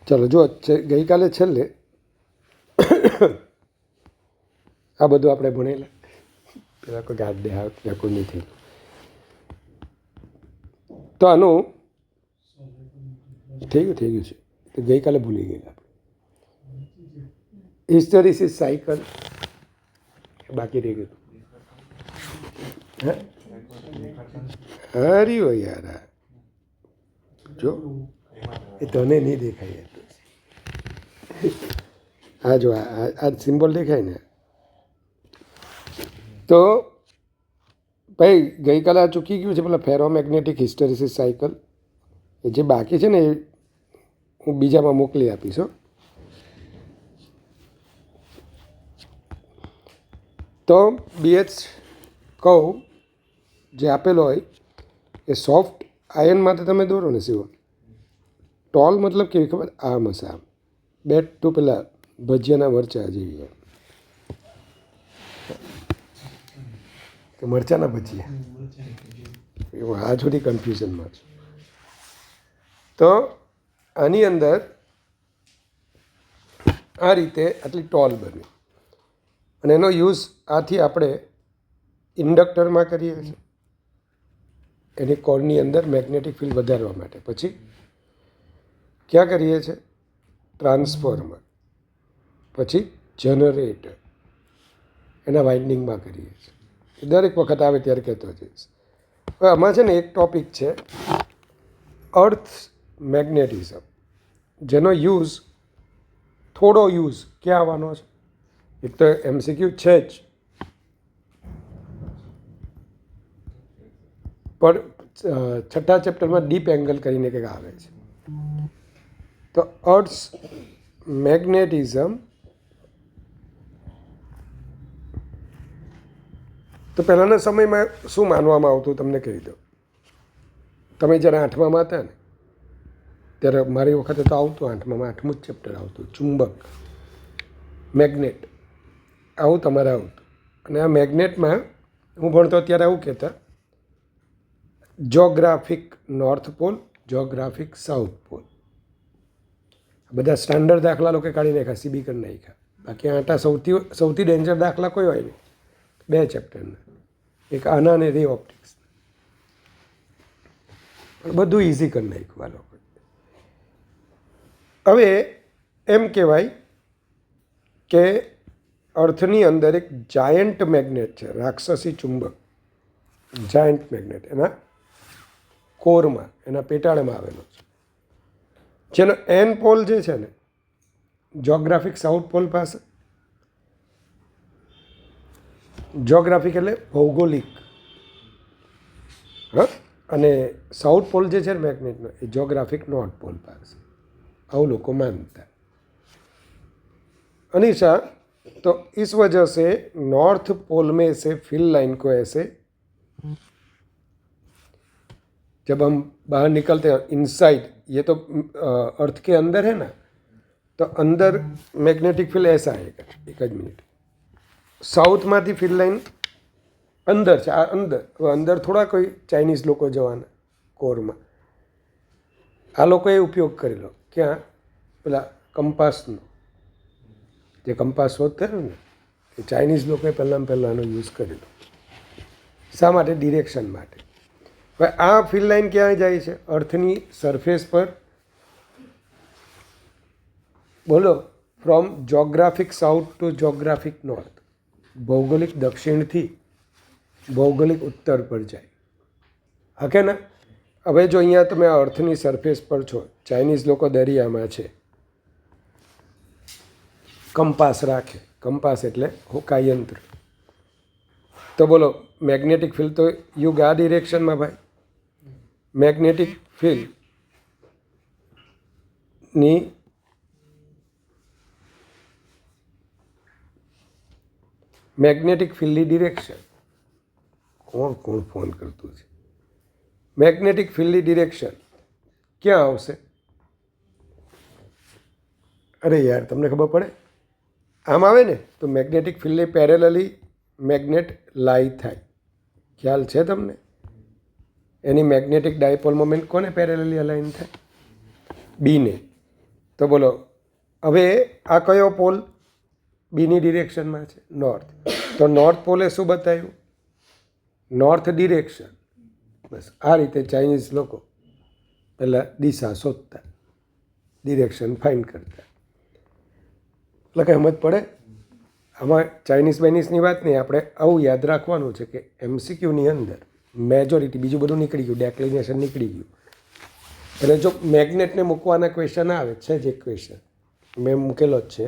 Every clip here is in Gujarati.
ચાલો જો ગઈકાલે છેલ્લે આ બધું આપણે ભણેલા, પેલા કોઈ ગાઢ દેહા કોઈ નહીં થઈ. તો આનું થઈ ગયું છે, તો ગઈકાલે ભૂલી ગયેલા. હિસ્ટેરિસિસ સાયકલ બાકી રહી ગયું. હરી હો યાર, જો એ તને નહીં દેખાય. આ જો આ સિમ્બોલ દેખાય ને, તો ભાઈ ગઈકાલે આ ચૂકી ગયું છે પેલા ફેરોમેગ્નેટિક હિસ્ટેરિસિસ સાયકલ. એ જે બાકી છે ને એ હું બીજામાં મોકલી આપીશ. તો BH કહું જે આપેલો હોય એ સોફ્ટ આયન માટે તમે દોરો ને સિવો. ટોલ મતલબ કેવી ખબર, આમ હશે આમ, બેટ ટુ પેલા ભજીયાના મરચા જેવી, કે મરચાના ભજીયા, હું આ થોડી કન્ફ્યુઝનમાં છું. તો આની અંદર આ રીતે આટલી ટોલ બની, અને એનો યુઝ આથી આપણે ઇન્ડક્ટરમાં કરીએ છીએ, એની કોરની અંદર મેગ્નેટિક ફિલ્ડ વધારવા માટે. પછી ક્યાં કરીએ છીએ? ટ્રાન્સફોર્મર, પછી જનરેટર, એના વાઇન્ડિંગમાં કરીએ છીએ. દરેક વખત આવે ત્યારે કહેતો જઈશ. હવે આમાં છે ને એક ટૉપિક છે અર્થ મેગ્નેટિઝમ, જેનો યુઝ થોડો યુઝ ક્યાં આવવાનો છે? એક તો MCQ છે જ, પણ છઠ્ઠા ચેપ્ટરમાં ડીપ એંગલ કરીને કંઈક આવે છે. તો અર્થ્સ મેગ્નેટિઝમ, તો પહેલાંના સમયમાં શું માનવામાં આવતું તમને કહી દઉં. તમે જ્યારે 8મામાં હતા ને ત્યારે મારી વખતે તો આવતું 8મામાં 8મું જ ચેપ્ટર આવતું, ચુંબક, મેગ્નેટ, આવું તમારે આવતું. અને આ મેગ્નેટમાં હું ભણતો ત્યારે આવું કહેતા, જોગ્રાફિક નોર્થ પોલ, જોગ્રાફિક સાઉથ પોલ. બધા સ્ટાન્ડર્ડ દાખલા લોકો કાઢી નાખ્યા, CB કરી નાખ્યા. બાકી આટા સૌથી ડેન્જર દાખલા કોઈ હોય નહીં, 2 ચેપ્ટરના, એક આના અને રે ઓપ્ટિક્સ. પણ બધું ઇઝી કરી નાખ્યું આ લોકો. હવે એમ કહેવાય કે અર્થની અંદર એક જાયન્ટ મેગ્નેટ છે, રાક્ષસી ચુંબક, જાયન્ટ મેગ્નેટ એના કોરમાં, એના પેટાળમાં આવેલો છે, જેનો N પોલ જે છે ને જોગ્રાફિક સાઉથ પોલ પાસે, જોગ્રાફિક એટલે ભૌગોલિક, અને साउथ पोल जो है मैग्नेट में जोग्राफिक नॉर्थ पोल पास, आउ लोग मानता. अनिशा, तो इस वजह से नॉर्थ पोल में से फिल लाइन को ऐसे जब हम बाहर निकलते हैं इनसाइड, ये तो अर्थ के अंदर है ना, तो अंदर मैग्नेटिक फील्ड ऐसा आएगा. एक ज मिनट, साउथ में फील्ड लाइन अंदर છે, આ અંદર થોડા કોઈ ચાઇનીઝ લોકો જવાના કોરમાં. આ લોકોએ ઉપયોગ કરેલો ક્યાં? પેલા કંપાસનો, જે કંપાસ શોધતા ને એ ચાઇનીઝ લોકોએ પહેલાં આનો યુઝ કરેલો. શા માટે? ડિરેક્શન માટે. હવે આ ફિલ્ડ લાઇન ક્યાં જાય છે? અર્થની સરફેસ પર. બોલો, ફ્રોમ જોગ્રાફિક સાઉથ ટુ જોગ્રાફિક નોર્થ, ભૌગોલિક દક્ષિણથી ભૌગોલિક ઉત્તર પર જાય. હકે ને? હવે જો અહીંયા તમે અર્થની સરફેસ પર છો, ચાઇનીઝ લોકો દરિયામાં છે, કંપાસ રાખે, કંપાસ એટલે હોકાયંત્ર, તો બોલો મેગ્નેટિક ફિલ્ડ તો યુગ આ ડિરેક્શનમાં ભાઈ. મેગ્નેટિક ફિલ્ડની મેગ્નેટિક ફિલ્ડની ડિરેક્શન, કોણ ફોન કરતું છે? મેગ્નેટિક ફિલ્ડની ડિરેક્શન ક્યાં આવશે? અરે યાર, તમને ખબર પડે? આમ આવે ને તો મેગ્નેટિક ફિલ્ડની પેરેલલી મેગ્નેટ લાઈ થાય. ખ્યાલ છે તમને? એની મેગ્નેટિક ડાયપોલ મોમેન્ટ કોને પેરેલલી અલાઇન થાય? બીને. તો તો બોલો હવે આ કયો પોલ બીની ડિરેક્શનમાં છે? નોર્થ. તો નોર્થ પોલે શું બતાવ્યું? North direction. બસ આ રીતે ચાઇનીઝ લોકો પહેલાં દિશા શોધતા, ડિરેક્શન ફાઇન્ડ કરતા. એટલે કંઈ સમજ પડે આમાં? ચાઇનીઝ બાઇનીઝની વાત નહીં, આપણે આવું યાદ રાખવાનું છે કે MCQની અંદર મેજોરિટી બીજું બધું નીકળી ગયું, ડેક્લિનેશન નીકળી ગયું. એટલે જો મેગ્નેટને મૂકવાના ક્વેશ્ચન આવે છે, જ એક ક્વેશ્ચન મેં મૂકેલો જ છે,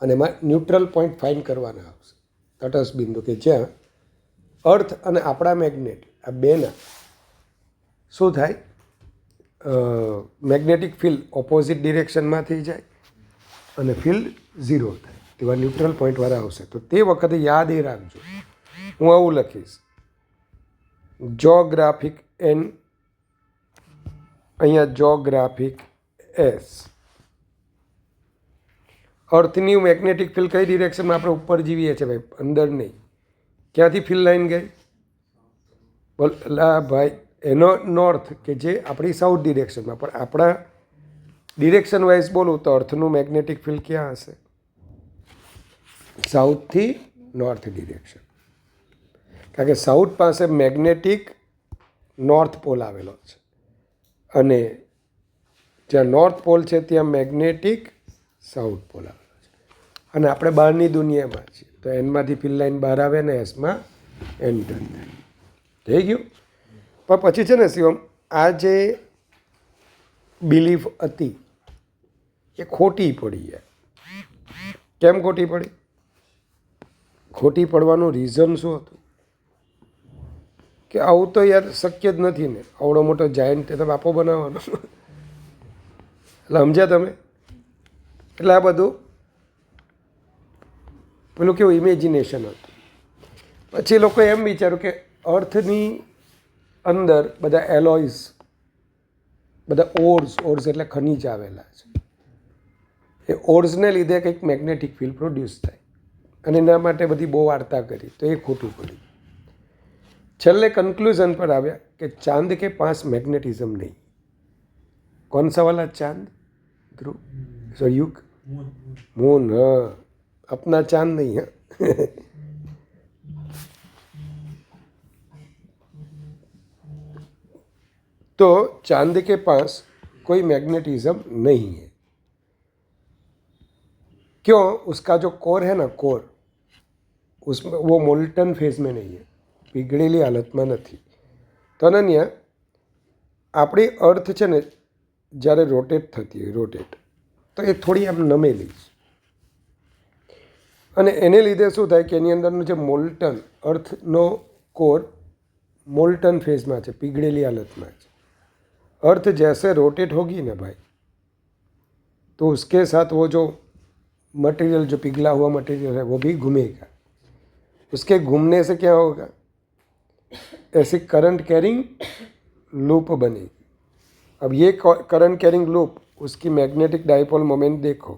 અને એમાં ન્યુટ્રલ પોઈન્ટ ફાઇન્ડ કરવાના આવશે, તટસ્થ બિંદુ કે જ્યાં અર્થ અને આપણા મેગ્નેટ આ બેના શું થાય, મેગ્નેટિક ફિલ્ડ ઓપોઝિટ ડિરેક્શનમાં થઈ જાય અને ફિલ્ડ ઝીરો થાય, તેવા ન્યુટ્રલ પોઈન્ટવાળા આવશે. તો તે વખતે યાદ એ રાખજો, હું આવું લખીશ, જોગ્રાફિક એન, અહીંયા જોગ્રાફિક એસ. અર્થની મેગ્નેટિક ફિલ્ડ કઈ ડિરેક્શનમાં? આપણે ઉપર જીવીએ છીએ ભાઈ, અંદર નહીં. ક્યાંથી ફિલ્ડ લાઈન ગઈ? બોલા ભાઈ, એનો નોર્થ કે જે આપણી સાઉથ ડિરેક્શનમાં. પણ આપણા ડિરેક્શન વાઇઝ બોલું તો અર્થનું મેગ્નેટિક ફિલ્ડ ક્યાં હશે? સાઉથથી નોર્થ ડિરેક્શન. કારણ કે સાઉથ પાસે મેગ્નેટિક નોર્થ પોલ આવેલો છે, અને જ્યાં નોર્થ પોલ છે ત્યાં મેગ્નેટિક સાઉથ પોલ આવેલો છે. અને આપણે બહારની દુનિયામાં છીએ, તો એનમાંથી ફિલ્ડ લાઈન બહાર આવે ને એસમાં એન્ટર થાય. થઈ ગયું? પણ પછી છે ને શિવમ, આ જે બિલીફ હતી એ ખોટી પડી. યાર કેમ ખોટી પડી? ખોટી પડવાનું રીઝન શું હતું? કે આવું તો યાર શક્ય જ નથી ને, આવડો મોટો જાયન્ટ તો બાપો બનાવવાનો. એટલે સમજ્યા તમે? એટલે આ બધું પેલું કેવું ઇમેજિનેશન હતું. પછી લોકોએ એમ વિચાર્યું કે અર્થની અંદર બધા એલોઇઝ, બધા ઓર્સ એટલે ખનિજ આવેલા છે, એ ઓર્સને લીધે કંઈક મેગ્નેટિક ફિલ્ડ પ્રોડ્યુસ થાય, અને એના માટે બધી બહુ વાર્તા કરી, તો એ ખોટું પડ્યું. છેલ્લે કન્ક્લુઝન પર આવ્યા કે ચાંદ કે પાસ मैग्नेटिज्म नहीं. कौन सा वाला चांद? ध्रुव, युग, मून. हाँ, अपना चांद नहीं है. तो चांद के पास कोई मैग्नेटिज्म नहीं है. क्यों? उसका जो कोर है ना, कोर, उसमें वो मोल्टन फेज में नहीं है, પીગળેલી હાલતમાં નથી. તો અનન્ય આપણી અર્થ છે ને જ્યારે રોટેટ થતી હોય, રોટેટ, તો એ થોડી આમ નમેલી છે, અને એને લીધે શું થાય કે એની અંદરનું જે મોલ્ટન, અર્થનો કોર મોલ્ટન ફેઝમાં છે, પીગળેલી હાલતમાં છે. अर्थ जैसे रोटेट होगी ना भाई, तो उसके साथ वो जो मटेरियल, जो पिघला हुआ मटेरियल है, वो भी घूमेगा. उसके घूमने से क्या होगा? ऐसी करंट कैरिंग लूप बनेगी. अब ये करंट कैरिंग लूप, उसकी मैग्नेटिक डाइपोल मोमेंट देखो,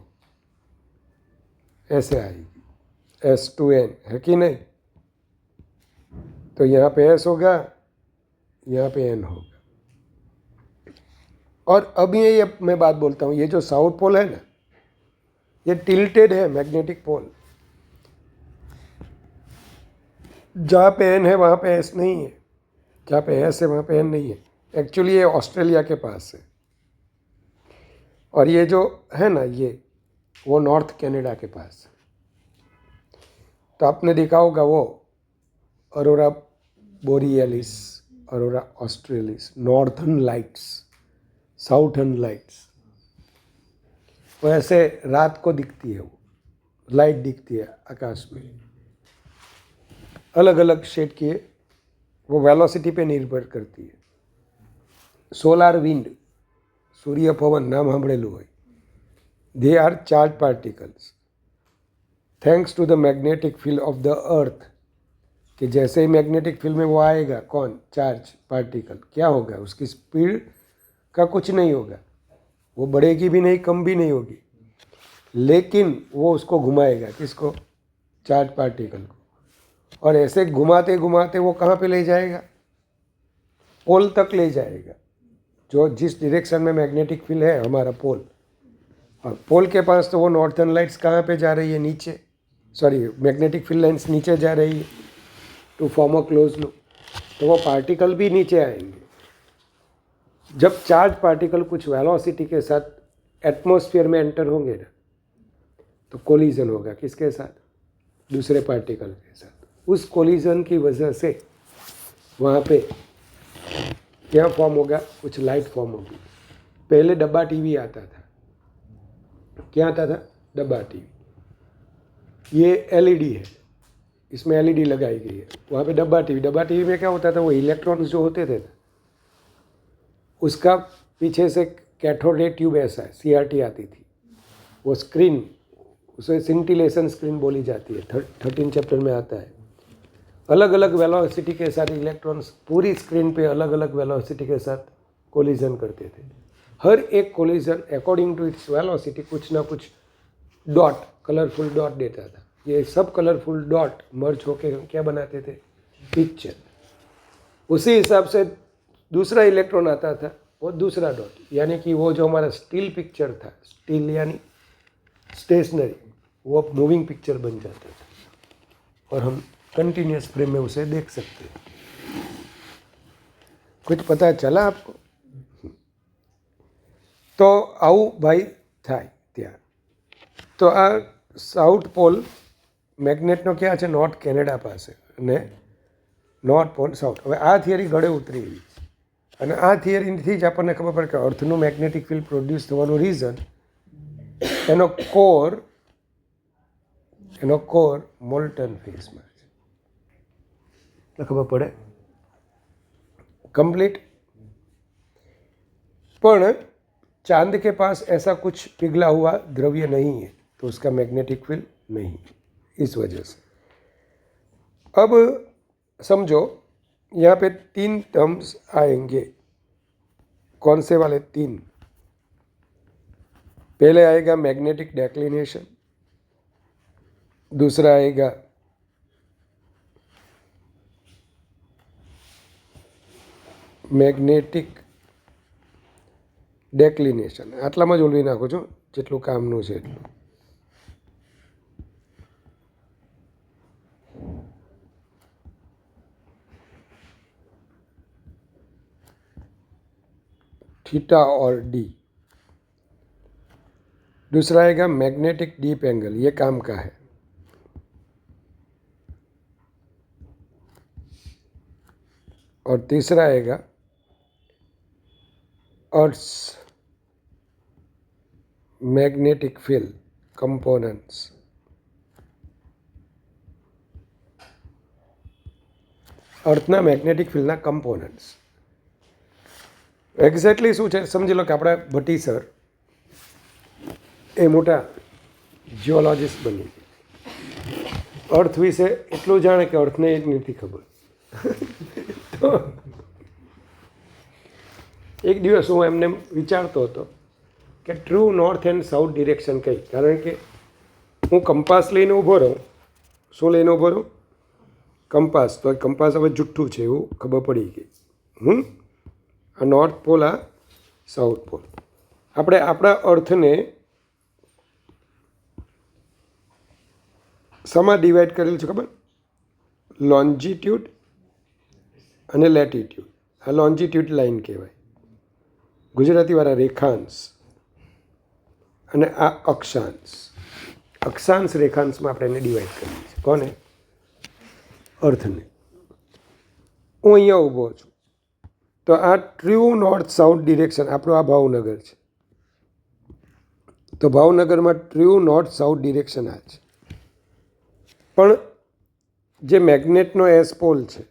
ऐसे आएगी, S2n, है कि नहीं? तो यहाँ पे S होगा, यहाँ पे N होगा. और अब ये मैं बात बोलता हूँ, ये जो साउथ पोल है ना, ये टिल्टेड है मैग्नेटिक पोल. जहाँ पे N है वहाँ पे S नहीं है, जहाँ पे S है वहाँ पे N नहीं है. एक्चुअली ये ऑस्ट्रेलिया के पास है, और ये जो है ना, ये वो नॉर्थ कनाडा के पास है. तो आपने देखा होगा वो aurora borealis, aurora australis, northern lights, southern lights, वो ऐसे रात को दिखती है, वो लाइट दिखती है आकाश में, अलग अलग शेड की है. वो वेलोसिटी पे निर्भर करती है. सोलार विंड, सूर्य पवन नाम सांभळेલું હોય, they are charge particles thanks to the magnetic field of the earth. कि जैसे ही मैग्नेटिक फील्ड में वो आएगा, कौन? चार्ज पार्टिकल, क्या होगा? उसकी स्पीड का कुछ नहीं होगा, वो बढ़ेगी भी नहीं, कम भी नहीं होगी, लेकिन वो उसको घुमाएगा. किसको? चार्ज पार्टिकल को. और ऐसे घुमाते घुमाते वो कहाँ पे ले जाएगा? पोल तक ले जाएगा. जो जिस डायरेक्शन में मैग्नेटिक फील्ड है हमारा पोल, और पोल के पास तो वो नॉर्थर्न लाइट्स कहाँ पे जा रही है, नीचे, सॉरी मैग्नेटिक फील्ड लाइन्स नीचे जा रही है to form a close loop, तो वो पार्टिकल भी नीचे आएंगे। जब चार्ज पार्टिकल कुछ वेलोसिटी के साथ एटमॉस्फेयर में एंटर होंगे ना, तो कोलिजन होगा किसके साथ, दूसरे पार्टिकल के साथ। उस कोलिजन की वजह से वहाँ पे क्या फॉर्म होगा, कुछ लाइट फॉर्म होगी। पहले डब्बा टीवी आता था, क्या आता था, डब्बा टीवी। ये एलईडी है, इसमें एलईडी लगाई गई है, वहाँ पे डब्बा टीवी में क्या होता था, वो इलेक्ट्रॉन्स जो होते थे ना, उसका पीछे से कैथोड रे ट्यूब ऐसा है, सीआरटी आती थी, वो स्क्रीन, उसे सिंटिलेशन स्क्रीन बोली जाती है, 13 चैप्टर में आता है। अलग अलग वेलोसिटी के साथ इलेक्ट्रॉन्स पूरी स्क्रीन पे अलग अलग वेलोसिटी के साथ कोलिजन करते थे। हर एक collision according to its velocity कुछ ना कुछ डॉट, कलरफुल डॉट देता था। ये सब कलरफुल डॉट मर्ज होके क्या बनाते थे, पिक्चर। उसी हिसाब से दूसरा इलेक्ट्रॉन आता था, वो दूसरा डॉट, यानी कि वो जो हमारा स्टिल पिक्चर था, स्टिल यानी स्टेशनरी, वो मूविंग पिक्चर बन जाता था और हम कंटिन्यूस फ्रेम में उसे देख सकते हैं। कुछ पता चला आपको? तो આવું ભાઈ થાય ત્યાં। તો આ સાઉથ પોલ મેગ્નેટનો ક્યાં છે, નોર્થ કેનેડા પાસે, અને નોર્થ પોલ સાઉથ। હવે આ થિયરી ગળે ઉતરી એવી, અને આ થિયરીથી જ આપણને ખબર પડે કે અર્થનું મેગ્નેટિક ફિલ્ડ પ્રોડ્યુસ થવાનું રીઝન એનો કોર મોલ્ટન ફેઝમાં છે, એટલે ખબર પડે कंप्लीट। पर चांद के पास ऐसा कुछ पिघला हुआ द्रव्य नहीं है, तो उसका मैग्नेटिक फील्ड नहीं, इस वजह से। अब समझो यहाँ पे 3 टर्म्स आएंगे। कौन से वाले 3? पहले आएगा मैग्नेटिक डेक्लिनेशन, दूसरा आएगा મેગ્નેટિક ડેક્લિનેશન। આટલામાં જ ઓલવી નાખું છું, જેટલું કામનું છે એટલું। थीटा और डी। दूसरा आएगा मैग्नेटिक डीप एंगल, ये काम का है। और तीसरा आएगा अर्थ मैग्नेटिक फील्ड कंपोनेंट्स। અર્થના મેગ્નેટિક ફિલ્ડના કમ્પોનન્ટ્સ એક્ઝેક્ટલી શું છે સમજી લો કે આપણા ભટ્ટી સર એ મોટા જિયોલોજિસ્ટ બની અર્થ વિશે એટલું જાણે કે અર્થને જ નથી ખબર। તો એક દિવસ હું એમને વિચારતો હતો કે true north and south direction કઈ, કારણ કે હું કંપાસ લઈને ઊભો રહું, શું લઈને ઊભો રહું, કંપાસ। તો કંપાસ હવે જુઠ્ઠું છે એવું ખબર પડી ગઈ। આ નોર્થ પોલ, આ સાઉથ પોલ। આપણે આપણા અર્થને શેમાં ડિવાઈડ કરેલું છે ખબર? લોન્જિટ્યુડ અને લેટિટ્યુડ। આ લોન્જિટ્યુડ લાઈન કહેવાય, ગુજરાતીવાળા રેખાંશ, અને આ અક્ષાંશ। અક્ષાંશ રેખાંશમાં આપણે એને ડિવાઈડ કરીએ છીએ। કોને? અર્થને। હું અહીંયા ઊભો છું, તો આ ટ્રુ નોર્થ સાઉથ ડિરેક્શન આપણું આ ભાવનગર છે, તો ભાવનગરમાં ટ્રુ નોર્થ સાઉથ ડિરેક્શન આ છે। પણ જે મેગ્નેટનો એસ પોલ છે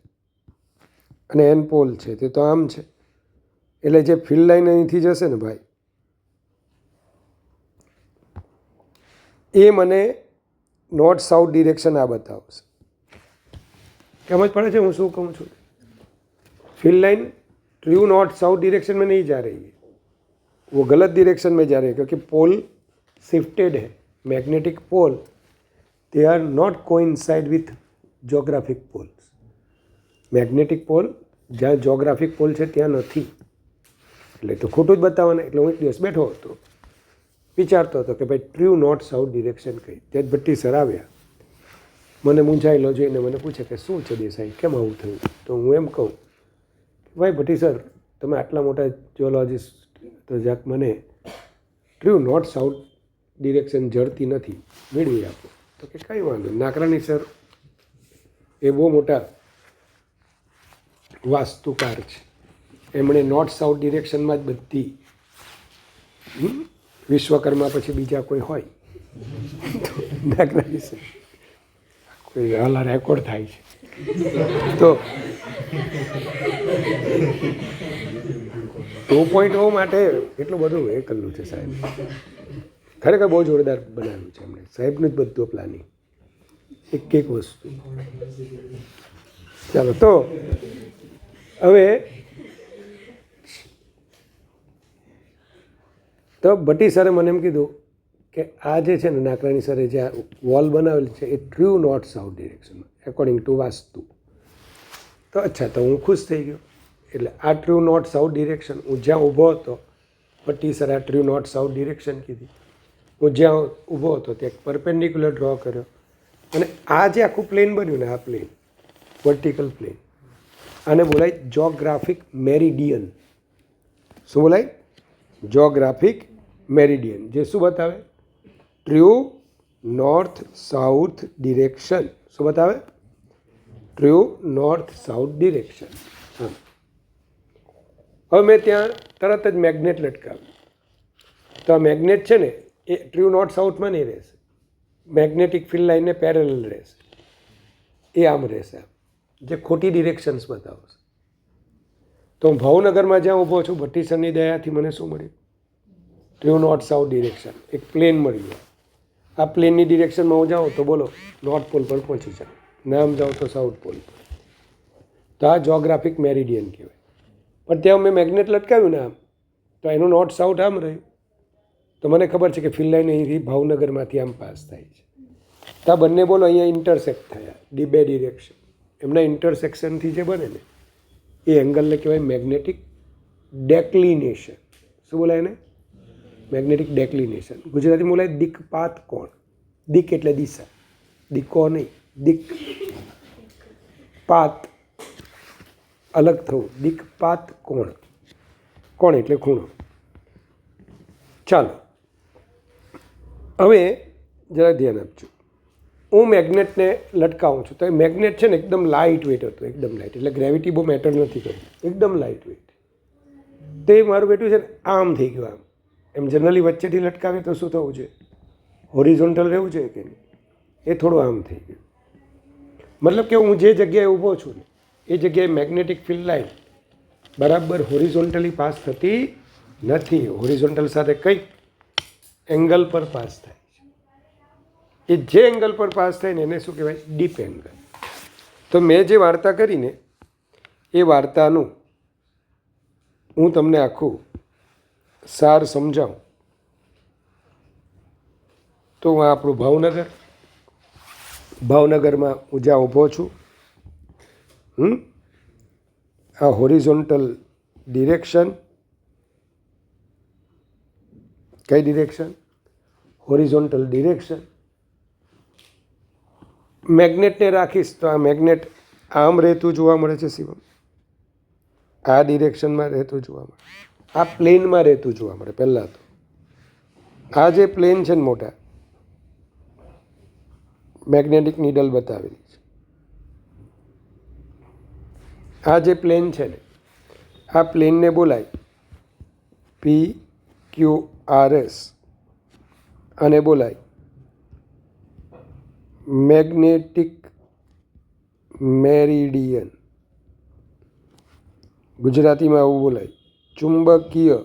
અને એન પોલ છે તે તો આમ છે, એટલે જે ફિલ્ડ લાઈન અહીંથી જશે ને ભાઈ, એ મને નોર્થ સાઉથ ડિરેક્શન આ બતાવશે। समझ पड़े છે હું શું કહું છું? Field line true north south direction में नहीं जा रही है, वो गलत डायरेक्शन में जा रही है, क्योंकि पोल शिफ्टेड है। Magnetic pole they are not coincide with geographic poles. Magnetic pole जहाँ जोग्राफिक पोल है ત્યાં નથી, એટલે તો ખોટું જ બતાવવાના. એટલે હું એક દિવસ બેઠો હતો, વિચારતો હતો કે ભાઈ ટ્રુ નોર્થ સાઉથ ડિરેક્શન કઈ. ત્યાં જ ભટ્ટી સર આવ્યા, મને મૂંઝાયેલો જોઈને મને પૂછે કે શું છે દેસાઈ, કેમ આવું થયું? તો હું એમ કહું, ભાઈ ભટ્ટી સર, તમે આટલા મોટા જિયોલોજિસ્ટ, તો જાક મને ટ્રુ નોર્થ સાઉથ ડિરેક્શન જડતી નથી, મેળવી આપો. તો કે કંઈ વાંધો. નાકરાણી સર એ બહુ મોટા વાસ્તુકાર છે, એમણે નોર્થ સાઉથ ડિરેક્શનમાં જ બધી, વિશ્વકર્મા પછી બીજા કોઈ હોય નાકરાણી સર, કોઈ હાલા રેકોર્ડ થાય છે. તો 2.0 માટે એટલું બધું એ કરેલું છે સાહેબ, ખરેખર બહુ જોરદાર બનાવ્યું છે એમણે, સાહેબનું જ બધું પ્લાનિંગ, એક એક વસ્તુ. ચાલો, તો હવે તો ભટ્ટી સરે મને એમ કીધું કે આ જે છે ને નાકરાણી સરે જે આ વોલ બનાવેલી છે એ ટ્રુ નોર્થ સાઉથ ડિરેક્શનમાં એકોર્ડિંગ ટુ વાસ્તુ. તો અચ્છા, તો હું ખુશ થઈ ગયો. એટલે આ ટ્રુ નોર્થ સાઉથ ડિરેક્શન, હું જ્યાં ઊભો હતો, ભટ્ટી સરે આ ટ્રુ નોર્થ સાઉથ ડિરેક્શન કીધી, હું જ્યાં ઊભો હતો ત્યાં પરપેન્ડિક્યુલર ડ્રો કર્યો, અને આ જે આખું પ્લેન બન્યું ને, આ પ્લેન વર્ટિકલ પ્લેન, આને બોલાય જોગ્રાફિક મેરિડિયન. શું બોલાય? જોગ્રાફિક મેરિડિયન. જે શું બતાવે? True north south direction. શું બતાવે? True north south direction. હા, હવે મેં ત્યાં તરત જ મેગ્નેટ લટકાવ્યું. તો આ મેગ્નેટ છે ને એ ટ્રુ નોર્થ સાઉથમાં નહીં રહેશે, મેગ્નેટિક ફિલ્ડ લાઇનને પેરેલલ રહેશે, એ આમ રહેશે, જે ખોટી ડિરેક્શન્સ બતાવશે. તો હું ભાવનગરમાં જ્યાં ઊભો છું, ભટ્ટી સરની દયાથી મને શું મળ્યું? ટ્રુ નોર્થ સાઉથ ડિરેક્શન, એક પ્લેન મળ્યું. આ પ્લેનની ડિરેક્શનમાં હું જાઉં તો બોલો નોર્થ પોલ પર પહોંચી જાઉં, નામ જાઉં તો સાઉથ પોલ પર. તો આ જોગ્રાફિક મેરિડિયન કહેવાય. પણ ત્યાં મેં મેગ્નેટ લટકાવ્યું ને આમ, તો એનું નોર્થ સાઉથ આમ રહ્યું. તો મને ખબર છે કે ફિલ્ડ લાઇન અહીંથી ભાવનગરમાંથી આમ પાસ થાય છે. તો આ બંને બોલો અહીંયા ઇન્ટરસેક્ટ થયા, બે ડિરેક્શન, એમના ઇન્ટરસેક્શનથી જે બને ને એ એંગલને કહેવાય મેગ્નેટિક ડેક્લિનેશન. શું બોલાય એને? મેગ્નેટિક ડેક્લિનેશન. ગુજરાતીમાં બોલાય દિક્પાત કોણ. દિક એટલે દિશા, દિકો નહીં, દિક્પાત અલગ થવું, દિક્પાત કોણ. કોણ એટલે ખૂણો. ચાલો, હવે જરા ધ્યાન આપજો. હું મેગ્નેટને લટકાવું છું, તો એ મેગ્નેટ છે ને એકદમ લાઇટ વેટ હતું, એકદમ લાઇટ, એટલે ગ્રેવિટી બહુ મેટર નથી કરતું, એકદમ લાઇટ વેટ. તો એ મારું બેઠું છે ને આમ થઈ ગયું, આમ. એમ જનરલી વચ્ચેથી લટકાવે તો શું થવું જોઈએ? હોરિઝોન્ટલ રહેવું જોઈએ કે નહીં? એ થોડું આમ થઈ ગયું. મતલબ કે હું જે જગ્યાએ ઊભો છું ને એ જગ્યાએ મેગ્નેટિક ફિલ્ડ લાઇન બરાબર હોરિઝોન્ટલી પાસ થતી નથી. હોરિઝોન્ટલ સાથે કંઈક એંગલ પર પાસ થાય છે. એ જે એંગલ પર પાસ થાય ને એને શું કહેવાય? Deep angle. તો મેં જે વાર્તા કરીને એ વાર્તાનું હું તમને આખું સાર સમજાવું. તો હું આપણું ભાવનગરમાં હું જ્યાં ઊભો છું, આ હોરિઝોન્ટલ ડિરેક્શન, કઈ ડિરેક્શન? Horizontal direction. મેગ્નેટને રાખીશ તો આ મેગ્નેટ આમ રહેતું જોવા મળે છે શિવમ, આ ડિરેક્શનમાં રહેતું જોવા મળે, આ પ્લેનમાં રહેતું જોવા મળે. પહેલાં તો આ જે પ્લેન છે ને મોટા, મેગ્નેટિક નીડલ બતાવેલી છે, આ જે પ્લેન છે ને આ પ્લેનને બોલાય PQRS, અને બોલાય મેગ્નેટિક મેરિડિયન. ગુજરાતીમાં આવું બોલાય ચુંબકીય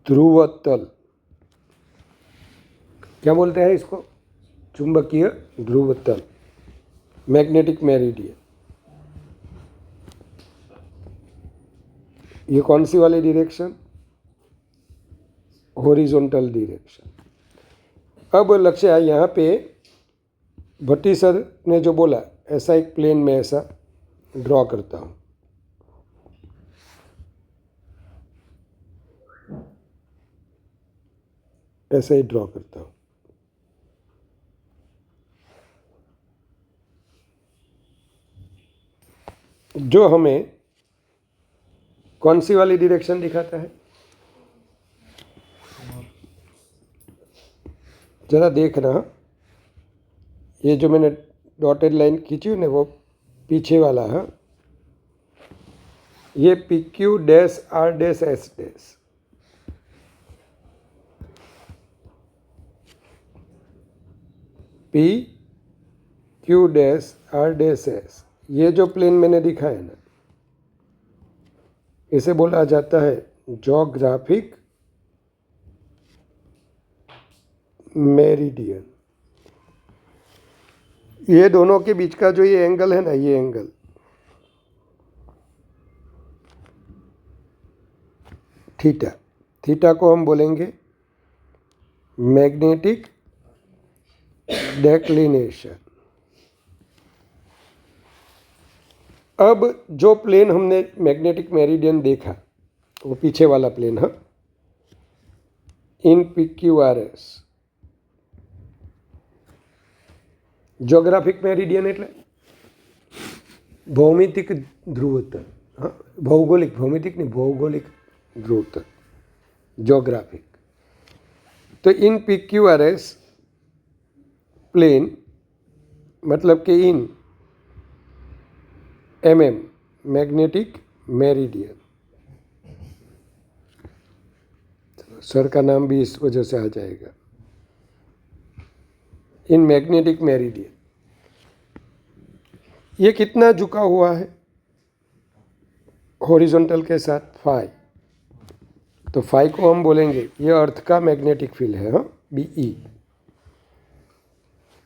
ध्रुवतल. क्या बोलते हैं इसको? चुंबकीय ध्रुवतल, मैग्नेटिक मेरिडियन. ये कौन सी वाली डिरेक्शन? Horizontal direction. अब लक्ष्य है यहाँ पे भट्टी सर ने जो बोला ऐसा एक प्लेन में ऐसा ड्रॉ करता हूँ. ऐसे ही ड्रॉ करता हूँ। जो हमें कौन सी वाली डायरेक्शन दिखाता है, जरा देखना। ये जो मैंने डॉटेड लाइन खींची है ना, वो पीछे वाला है। ये PQ dash R dash S dash, PQ dash R dash S, ये जो प्लेन मैंने दिखाया ना, इसे बोला जाता है ज्योग्राफिक मेरिडियन। ये दोनों के बीच का जो ये एंगल है ना, ये एंगल थीटा, थीटा को हम बोलेंगे मैग्नेटिक डेक्लिनेशन। अब जो प्लेन हमने मैग्नेटिक मेरिडियन देखा, वो पीछे वाला प्लेन है, इन PQRS। ज्योग्राफिक मेरिडियन એટલે ભૌમિતિક ધ્રુવતલ, હા, ભૌગોલિક, ભૌમિતિક નહીં, ભૌગોલિક ધ્રુવતલ, જ્યોગ્રાફિક। तो इन PQRS प्लेन मतलब कि इन MM मैग्नेटिक मेरिडियन, सर का नाम भी इस वजह से आ जाएगा, इन मैग्नेटिक मेरिडियन। ये कितना झुका हुआ है हॉरिजॉन्टल के साथ, फाई। तो फाई को हम बोलेंगे, ये अर्थ का मैग्नेटिक फील्ड है, हाँ, BE।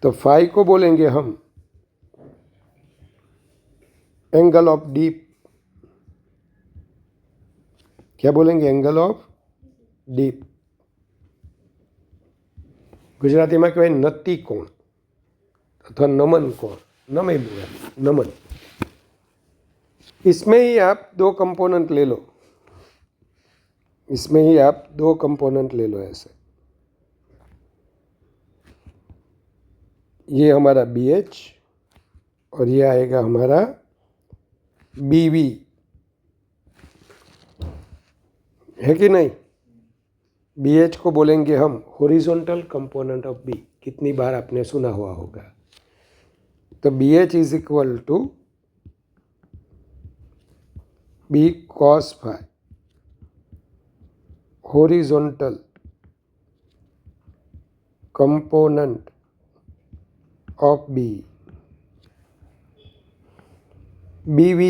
तो फाई को बोलेंगे हम एंगल ऑफ डीप। क्या बोलेंगे? Angle of deep. गुजराती में कहवाय नत्ती कोण अथवा नमन कोण, नमेलू नमन। इसमें ही आप दो कंपोनेंट ले लो, इसमें ही आप दो कंपोनेंट ले लो ऐसे। ये हमारा BH और ये आएगा हमारा BV, है कि नहीं? BH को बोलेंगे हम हॉरिजॉन्टल कंपोनेंट ऑफ B। कितनी बार आपने सुना हुआ होगा। तो BH is equal to B cos phi horizontal component of B, BV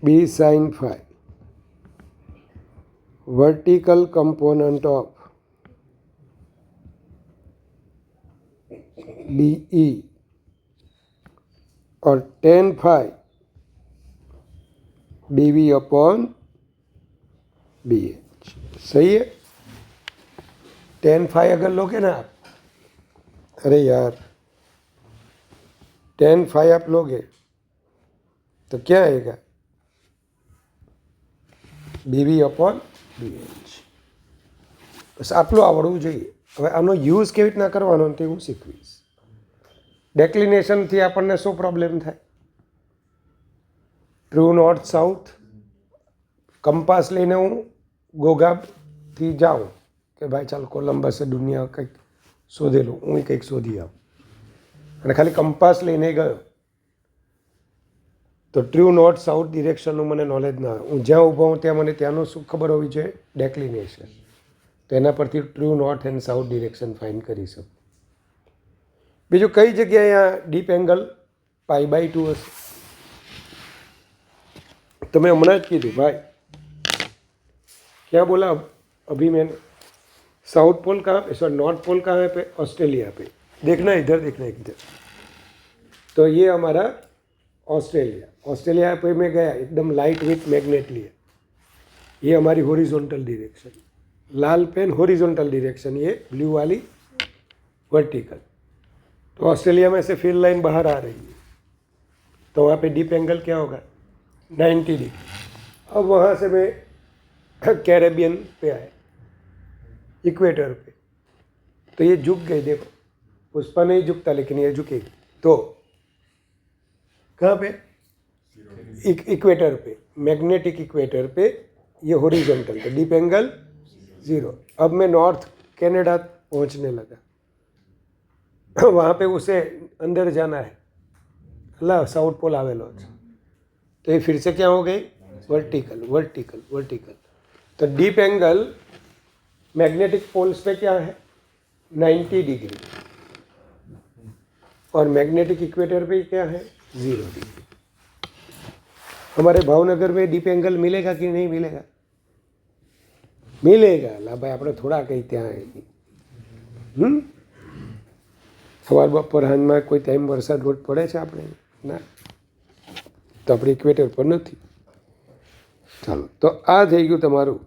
B sin phi vertical component of BE और tan phi BV upon BH। सही है? tan phi अगर लोगे ना आप, अरे यार tan phi आप लोगे तो क्या आएगा? BV upon BH। બસ આટલું આવડવું જોઈએ। હવે આનો યુઝ કેવી રીતના કરવાનો તે હું શીખવીશ। ડેક્લિનેશનથી આપણને શું પ્રોબ્લેમ થાય? ટ્રુ નોર્થ સાઉથ, કંપાસ લઈને હું ગોગાથી જાઉં કે ભાઈ ચાલ કોલંબસે દુનિયા કંઈક શોધેલું, હું કંઈક શોધી આવું, અને ખાલી કંપાસ લઈને ગયો તો ટ્રુ નોર્થ સાઉથ ડિરેક્શનનું મને નોલેજ ના હોય। હું જ્યાં ઊભો હું ત્યાં મને ત્યાંનું શું ખબર હોવી જોઈએ? ડેક્લિનેશન। તો એના પરથી true north and south direction find કરી શકું। બીજું કઈ જગ્યાએ આ ડીપ એંગલ π/2 હશે? તમે હમણાં જ કીધું ભાઈ, क्या बोला अभी मैंने? साउथ पोल कहाँ पे, सॉरी नॉर्थ पोल कहाँ पे? ऑस्ट्रेलिया पे। देखना इधर, देखना इधर। तो ये हमारा ऑस्ट्रेलिया, ऑस्ट्रेलिया पे मैं गया, एकदम लाइट विथ मैग्नेट लिए। ये हमारी हॉरिजॉन्टल डायरेक्शन, लाल पेन हॉरिजॉन्टल डायरेक्शन, ये ब्लू वाली वर्टिकल। तो ऑस्ट्रेलिया में से फील्ड लाइन बाहर आ रही है, तो वहाँ पे डीप एंगल क्या होगा? 90 डिग्री। अब वहाँ से मैं कैरेबियन पे आए, इक्वेटर पे, तो ये झुक गई, देखो पुष्पा नहीं झुकता लेकिन ये झुकेगी, तो कहाँ पे? इक्वेटर पे, मैग्नेटिक इक्वेटर पे ये हॉरिजॉन्टल, तो डीप एंगल 0। अब मैं नॉर्थ कनाडा पहुंचने लगा, वहाँ पे उसे अंदर जाना है, अल्लाह साउथ पोल आवेलो है, तो ये फिर से क्या हो गई? Vertical vertical vertical. तो डीप एंगल मैग्नेटिक पोल्स पे क्या है? 90 डिग्री, और मैग्नेटिक इक्वेटर पे क्या है? 0 डिग्री। हमारे भावनगर में डीप एंगल मिलेगा कि नहीं मिलेगा? मिलेगा। ला भाई આપણે થોડા કઈ ત્યાં સવાર બપોર હાંજમાં કોઈ ટાઈમ વરસાદ રોજ પડે છે આપણે? ના, તો આપણે ઇક્વેટર પર નથી. ચાલો, તો આ થઈ ગયું તમારું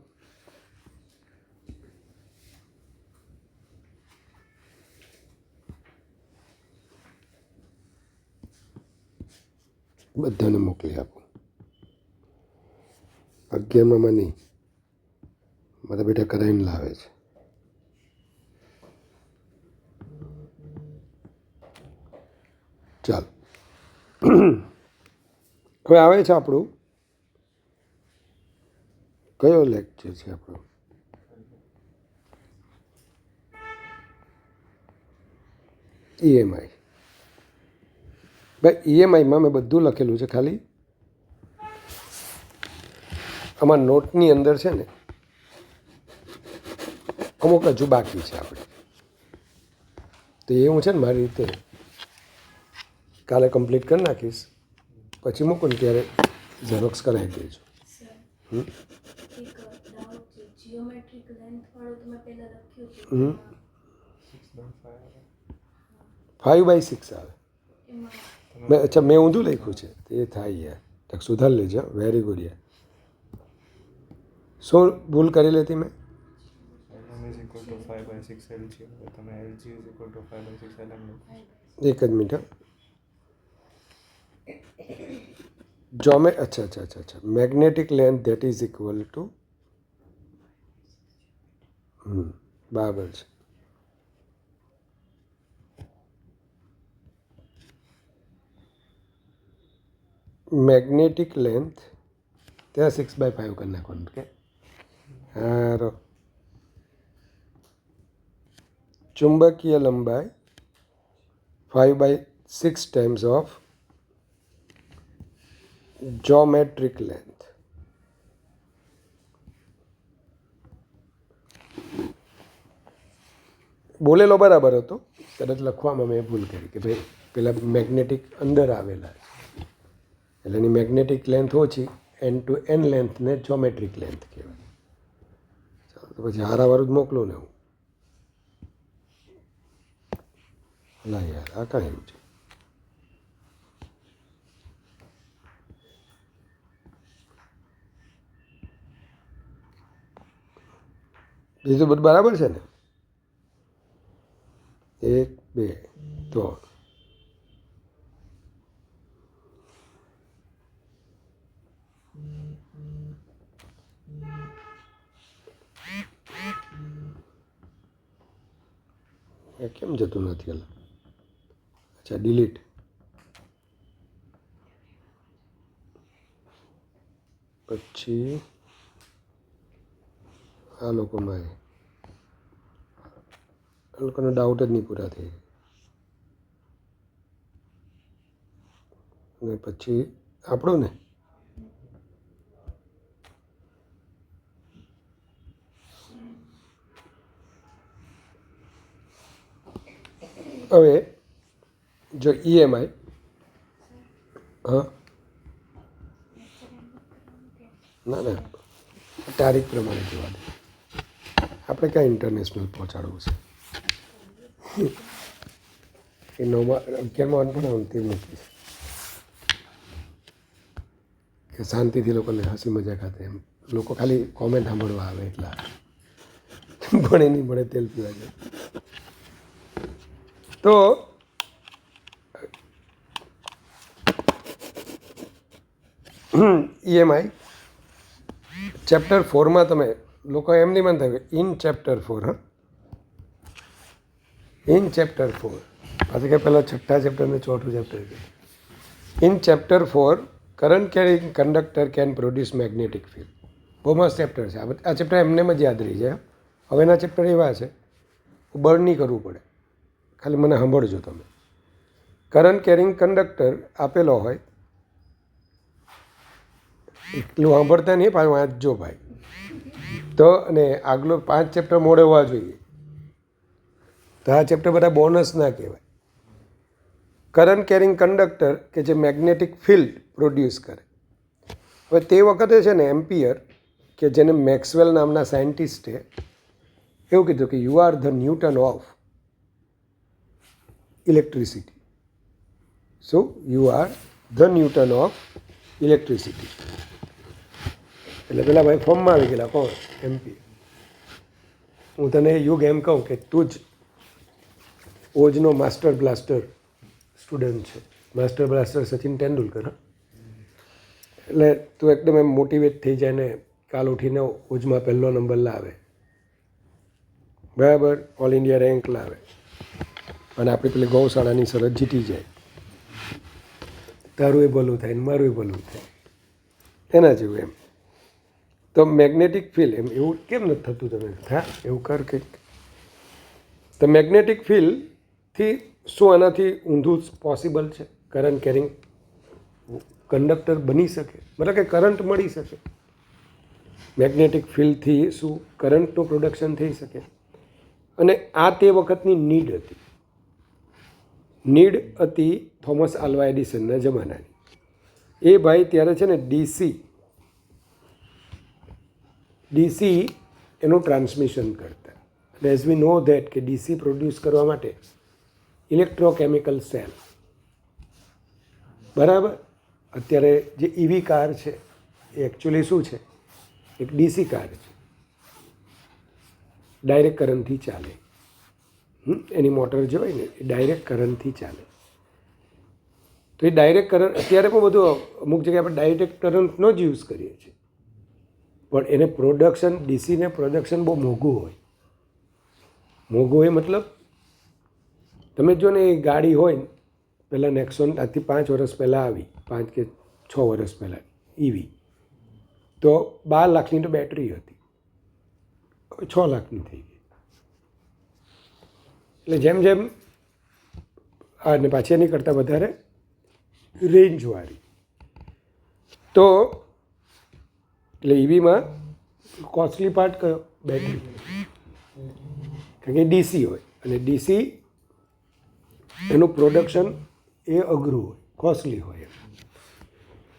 બધાને મોકલી આપો. 11માં નહીં, મારા બેટા કરાવીને લાવે છે. ચાલો, હવે આવે છે આપણું કયો લેક્ચર છે આપણો? ઈએમઆઈ. ભાઈ ઈએમઆઈમાં મેં બધું લખેલું છે, ખાલી આમાં નોટની અંદર છે ને અમુક હજુ બાકી છે આપણે, તો એ હું છે ને મારી રીતે કાલે કમ્પ્લીટ કરી નાખીશ, પછી મૂકું ને ત્યારે ઝેરોક્સ કરાવી દેજો. ફાઈવ બાય 6 આવે. અચ્છા, મેં ઊંધું લખ્યું છે, એ થાય યાર, તક સુધાર લેજો. વેરી ગુડ યાર. શું ભૂલ કરી લેતી મેં? એક જ મિનિટ. અચ્છા, magnetic length that is equal two, બરાબર છે. મેગ્નેટિક લેન્થ ત્યાં 6/5 કરી નાખવાનું કે હારો. ચુંબકીય લંબાઈ 5/6 ટાઈમ્સ ઓફ જોમેટ્રિક લેન્થ. બોલેલો બરાબર હતો, કદાચ લખવામાં મેં ભૂલ કરી કે ભાઈ પેલા મેગ્નેટિક અંદર આવેલા છે એટલે એની મેગ્નેટિક લેન્થ ઓછી, એન ટુ એન લેન્થને જોમેટ્રિક લેન્થ કહેવાય. ચાલો, તો પછી હારાવાળું જ મોકલો ને હું. ના યાર, આ કાંઈ એમ છે. બીજું બધું બરાબર છે ને? 1 2 3. એ કેમ જતું નથી? અલા, અચ્છા, ડિલીટ. પછી આ લોકોમાં એ લોકોનો ડાઉટ જ નહીં પૂરા થઈ. ને પછી આપણું ને હવે જો ઈએમઆઈ, હા ના તારીખ પ્રમાણે જોવા દે. આપણે ક્યાં ઇન્ટરનેશનલ પહોંચાડવું છે? એ 9માં 11માં પણ અંતિમ મૂકીશ કે શાંતિથી લોકોને હસી મજાક ખાતે, એમ લોકો ખાલી કોમેન્ટ સાંભળવા આવે એટલા, ભણે નહીં ભણે તેલ પીવા જાય. તો ઈએમઆઈ ચેપ્ટર 4માં તમે લોકો એમ નહીં માનતા કે ઇન ચેપ્ટર 4, હા, ઇન ચેપ્ટર 4 પાછું કે પહેલાં છઠ્ઠા ચેપ્ટર ને ચોથું ચેપ્ટર છે. In chapter 4 current carrying conductor can produce magnetic field. બહુ મસ્ત ચેપ્ટર છે આ ચેપ્ટર એમને જ યાદ રહી જાય. હવેના ચેપ્ટર એવા છે બળ નહીં કરવું પડે, ખાલી મને સાંભળજો તમે. કરંટ કેરિંગ કંડક્ટર આપેલો હોય એટલું સાંભળતા નહીં, પાછું વાંચજો ભાઈ. તો અને આગલો 5 ચેપ્ટર મોડે હોવા જોઈએ. તો આ ચેપ્ટર બધા બોનસ ના કહેવાય. કરંટ કેરિંગ કંડક્ટર કે જે મેગ્નેટિક ફિલ્ડ પ્રોડ્યુસ કરે. હવે તે વખતે છે ને એમ્પિયર કે જેને મેક્સવેલ નામના સાયન્ટિસ્ટે એવું કીધું કે you are the newton of electricity. So you are the newton of electricity. એટલે પેલા ભાઈ ફોર્મમાં આવી ગયેલા કોણ? એમ્પિયર. હું તને યુગ એમ કહું કે તું જ ઓજનો માસ્ટર બ્લાસ્ટર સ્ટુડન્ટ છે. Master blaster Sachin Tendulkar. એટલે તું એકદમ એમ મોટિવેટ થઈ જાય ને કાલ ઉઠીને ઓજમાં પહેલો નંબર લાવે, બરાબર, ઓલ ઇન્ડિયા રેન્ક લાવે અને આપણી પેલી ગૌશાળાની શરત જીતી જાય. તારું એ ભલું થાય ને મારું એ ભલું થાય, એના જેવું એમ. તો મેગ્નેટિક ફિલ્ડ એમ એવું કેમ નથી થતું? તમે હા એવું કર કંઈક. તો મેગ્નેટિક ફિલ્ડથી શું આનાથી ઊંધું પોસિબલ છે? કરંટ કેરિંગ કંડક્ટર બની શકે, મતલબ કે કરંટ મળી શકે. મેગ્નેટિક ફિલ્ડથી શું કરંટનું પ્રોડક્શન થઈ શકે? અને આ તે વખતની નીડ હતી. નીડ હતી થોમસ આલ્વા એડિસનના જમાનાની. એ ભાઈ ત્યારે છે ને ડીસી એનું ટ્રાન્સમિશન કરતા. એટલે એઝ વી નો ધેટ કે ડીસી પ્રોડ્યુસ કરવા માટે ઇલેક્ટ્રોકેમિકલ સેલ, બરાબર. અત્યારે જે ઈવી કાર છે એ એકચ્યુઅલી શું છે? એક ડીસી કાર છે, ડાયરેક્ટ કરંટથી ચાલે. એની મોટર જે હોય ને એ ડાયરેક્ટ કરંટથી ચાલે. તો એ ડાયરેક્ટ કરંટ અત્યારે પણ બધું અમુક જગ્યાએ આપણે ડાયરેક્ટ કરંટનો જ યુઝ કરીએ છીએ, પણ એને પ્રોડક્શન ડીસીને પ્રોડક્શન બહુ મોંઘું હોય. મોંઘું હોય મતલબ તમે જો ને એ ગાડી હોય ને, પહેલાં નેક્સોન આજથી 5 વર્ષ પહેલાં આવી, 5 કે 6 વર્ષ પહેલાં ઈવી, તો 12 લાખની તો બેટરી હતી, હવે 6 લાખની થઈ ગઈ. એટલે જેમ જેમ અને પાછી એની કરતાં વધારે રેન્જવાળી. તો એટલે ઈવીમાં કોસ્ટલી પાર્ટ કયો? બેટરી. કારણ કે ડીસી હોય અને ડીસી એનું પ્રોડક્શન એ અઘરું હોય, કોસ્ટલી હોય.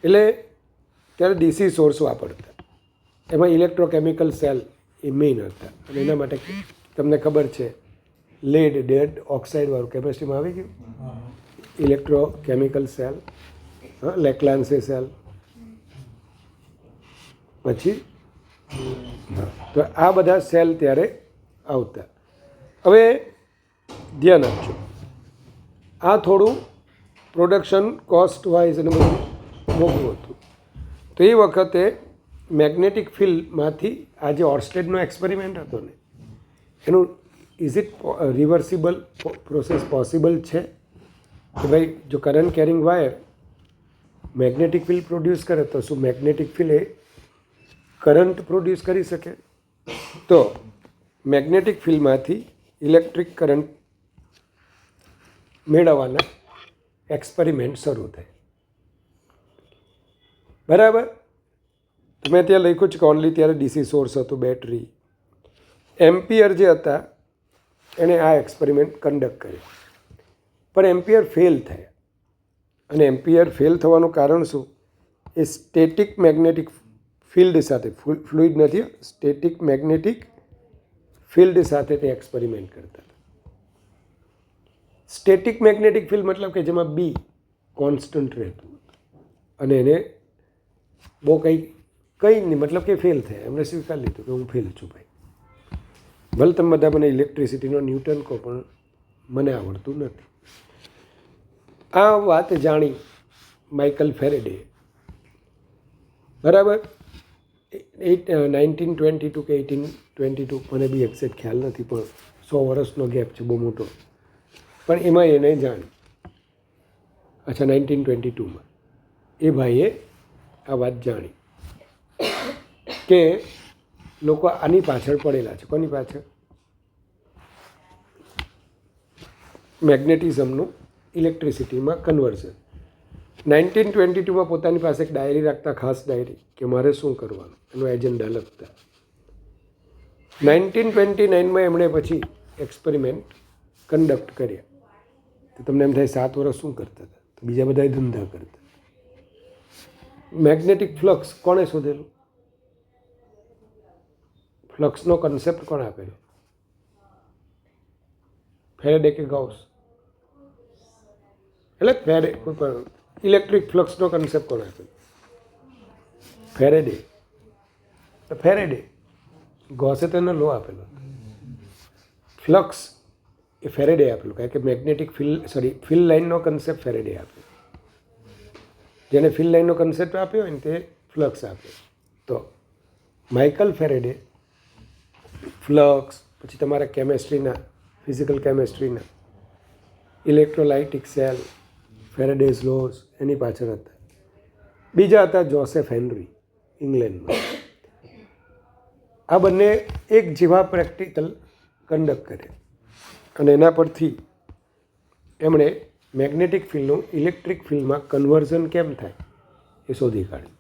એટલે ત્યારે ડીસી સોર્સ વાપરતા. એમાં ઇલેક્ટ્રોકેમિકલ સેલ એ મેઇન હતા. અને એના માટે તમને ખબર છે લેડ ડેડ ઓક્સાઇડવાળું કેપેસિટીમાં આવી ગયું ઇલેક્ટ્રોકેમિકલ સેલ, લેક્લાન્સે સેલ. પછી તો આ બધા સેલ ત્યારે આવતા. હવે ધ્યાન આપજો, આ થોડું પ્રોડક્શન કોસ્ટ વાઇઝ અને બધું મોંઘું હતું. તો એ વખતે મેગ્નેટિક ફિલ્ડમાંથી આ જે ઓર્સ્ટેડનો એક્સપેરિમેન્ટ હતો ને એનું is it reversible process possible છે કે ભાઈ જો current carrying wire magnetic field produce કરે તો શું મેગ્નેટિક ફિલ્ડ એ કરંટ પ્રોડ્યુસ કરી શકે? તો મેગ્નેટિક ફિલ્ડમાંથી ઇલેક્ટ્રિક કરંટ મેળવવાના એક્સપેરિમેન્ટ શરૂ થાય, બરાબર. મેં ત્યાં લખ્યું છે કે ઓનલી ત્યારે ડીસી સોર્સ હતું, બેટરી. એમ્પિયર જે હતા એણે આ એક્સપેરિમેન્ટ કન્ડક્ટ કર્યો, પણ એમ્પિયર ફેલ થયા. અને એમ્પિયર ફેલ થવાનું કારણ શું? એ સ્ટેટિક મેગ્નેટિક ફિલ્ડ સાથે, ફ્લુઇડ નથી, સ્ટેટિક મેગ્નેટિક ફિલ્ડ સાથે તે એક્સપેરિમેન્ટ કરતા હતા. સ્ટેટિક મેગ્નેટિક ફિલ્ડ મતલબ કે જેમાં બી કોન્સ્ટન્ટ રહેતું અને એને બહુ કંઈ નહીં, મતલબ કે ફેલ થયા. એમણે સ્વીકાર લીધું કે હું ફેલ છું ભાઈ, ભલે તમે બધા મને ઇલેક્ટ્રિસિટીનો ન્યૂટન કહો પણ મને આવડતું નથી. આ વાત જાણી માઇકલ ફેરેડે, બરાબર. 1922 કે 1822, મને બી એક્ઝેક્ટ ખ્યાલ નથી, પણ 100 વર્ષનો ગેપ છે બહુ મોટો. પણ એમાં એને જાણી. અચ્છા, 1922માં એ ભાઈએ આ વાત જાણી કે લોકો આની પાછળ પડેલા છે. કોની પાછળ? મેગ્નેટિઝમનું ઇલેક્ટ્રિસિટીમાં કન્વર્ઝન. 1922માં પોતાની પાસે એક ડાયરી રાખતા, ખાસ ડાયરી, કે મારે શું કરવાનું, એનો એજન્ડા લખતા. 1929માં એમણે પછી એક્સપેરિમેન્ટ કન્ડક્ટ કર્યા. તો તમને એમ થાય 7 વર્ષ શું કરતા હતા? તો બીજા બધા ધંધા કરતા. મેગ્નેટિક ફ્લક્સ કોણે શોધેલું? ફ્લક્સનો કન્સેપ્ટ કોણ આપેલો? ફેરેડે કે ગાઉસ? એટલે ફેરેડે. ઇલેક્ટ્રિક ફ્લક્સનો કન્સેપ્ટ કોણ આપેલો? ફેરેડે. ફેરેડે. ગોસે તેનો લો આપેલો. ફ્લક્સ એ ફેરેડે આપેલું, કારણ કે મેગ્નેટિક ફિલ્ડ લાઇનનો કન્સેપ્ટ ફેરેડે આપ્યો. જેને ફિલ્ડ લાઇનનો કન્સેપ્ટ આપ્યો હોય ને તે ફ્લક્સ આપ્યો. તો માઇકલ ફેરેડે ફ્લક્સ, પછી તમારા કેમેસ્ટ્રીના, ફિઝિકલ કેમેસ્ટ્રીના, ઇલેક્ટ્રોલાઇટિક સેલ, ફેરેડેઝ લોઝ, એની પાછળ હતા. બીજા હતા જોસેફ હેનરી, ઇંગ્લેન્ડમાં. આ બંને એક જેવા પ્રેક્ટિકલ કન્ડક્ટ કરે અને એના પરથી એમણે મેગ્નેટિક ફિલ્ડનું ઇલેક્ટ્રિક ફિલ્ડમાં કન્વર્ઝન કેમ થાય એ શોધી કાઢ્યું.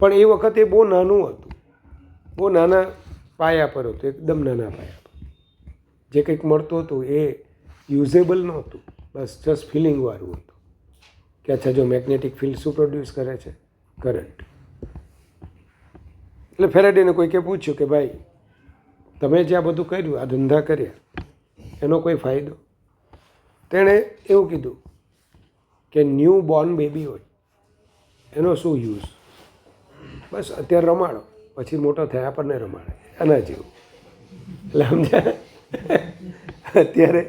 પણ એ વખતે બહુ નાનું હતું, બહુ નાના પાયા પર હતું, એકદમ નાના પાયા પર. જે કંઈક મળતું હતું એ યુઝેબલ નહોતું, બસ જસ્ટ ફિલિંગવાળું હતું કે અચ્છા જો મેગ્નેટિક ફિલ્ડ શું પ્રોડ્યુસ કરે છે? કરંટ. એટલે ફેરેડેને કોઈકે પૂછ્યું કે ભાઈ તમે જે આ બધું કર્યું, આ ધંધા કર્યા, એનો કોઈ ફાયદો? તેણે એવું કીધું કે ન્યૂ બોર્ન બેબી હોય એનો શું યુઝ? બસ અત્યારે રમાડો, પછી મોટો થાય આપણને રમાડે, આના જેવું. એટલે સમજ્યા? અત્યારે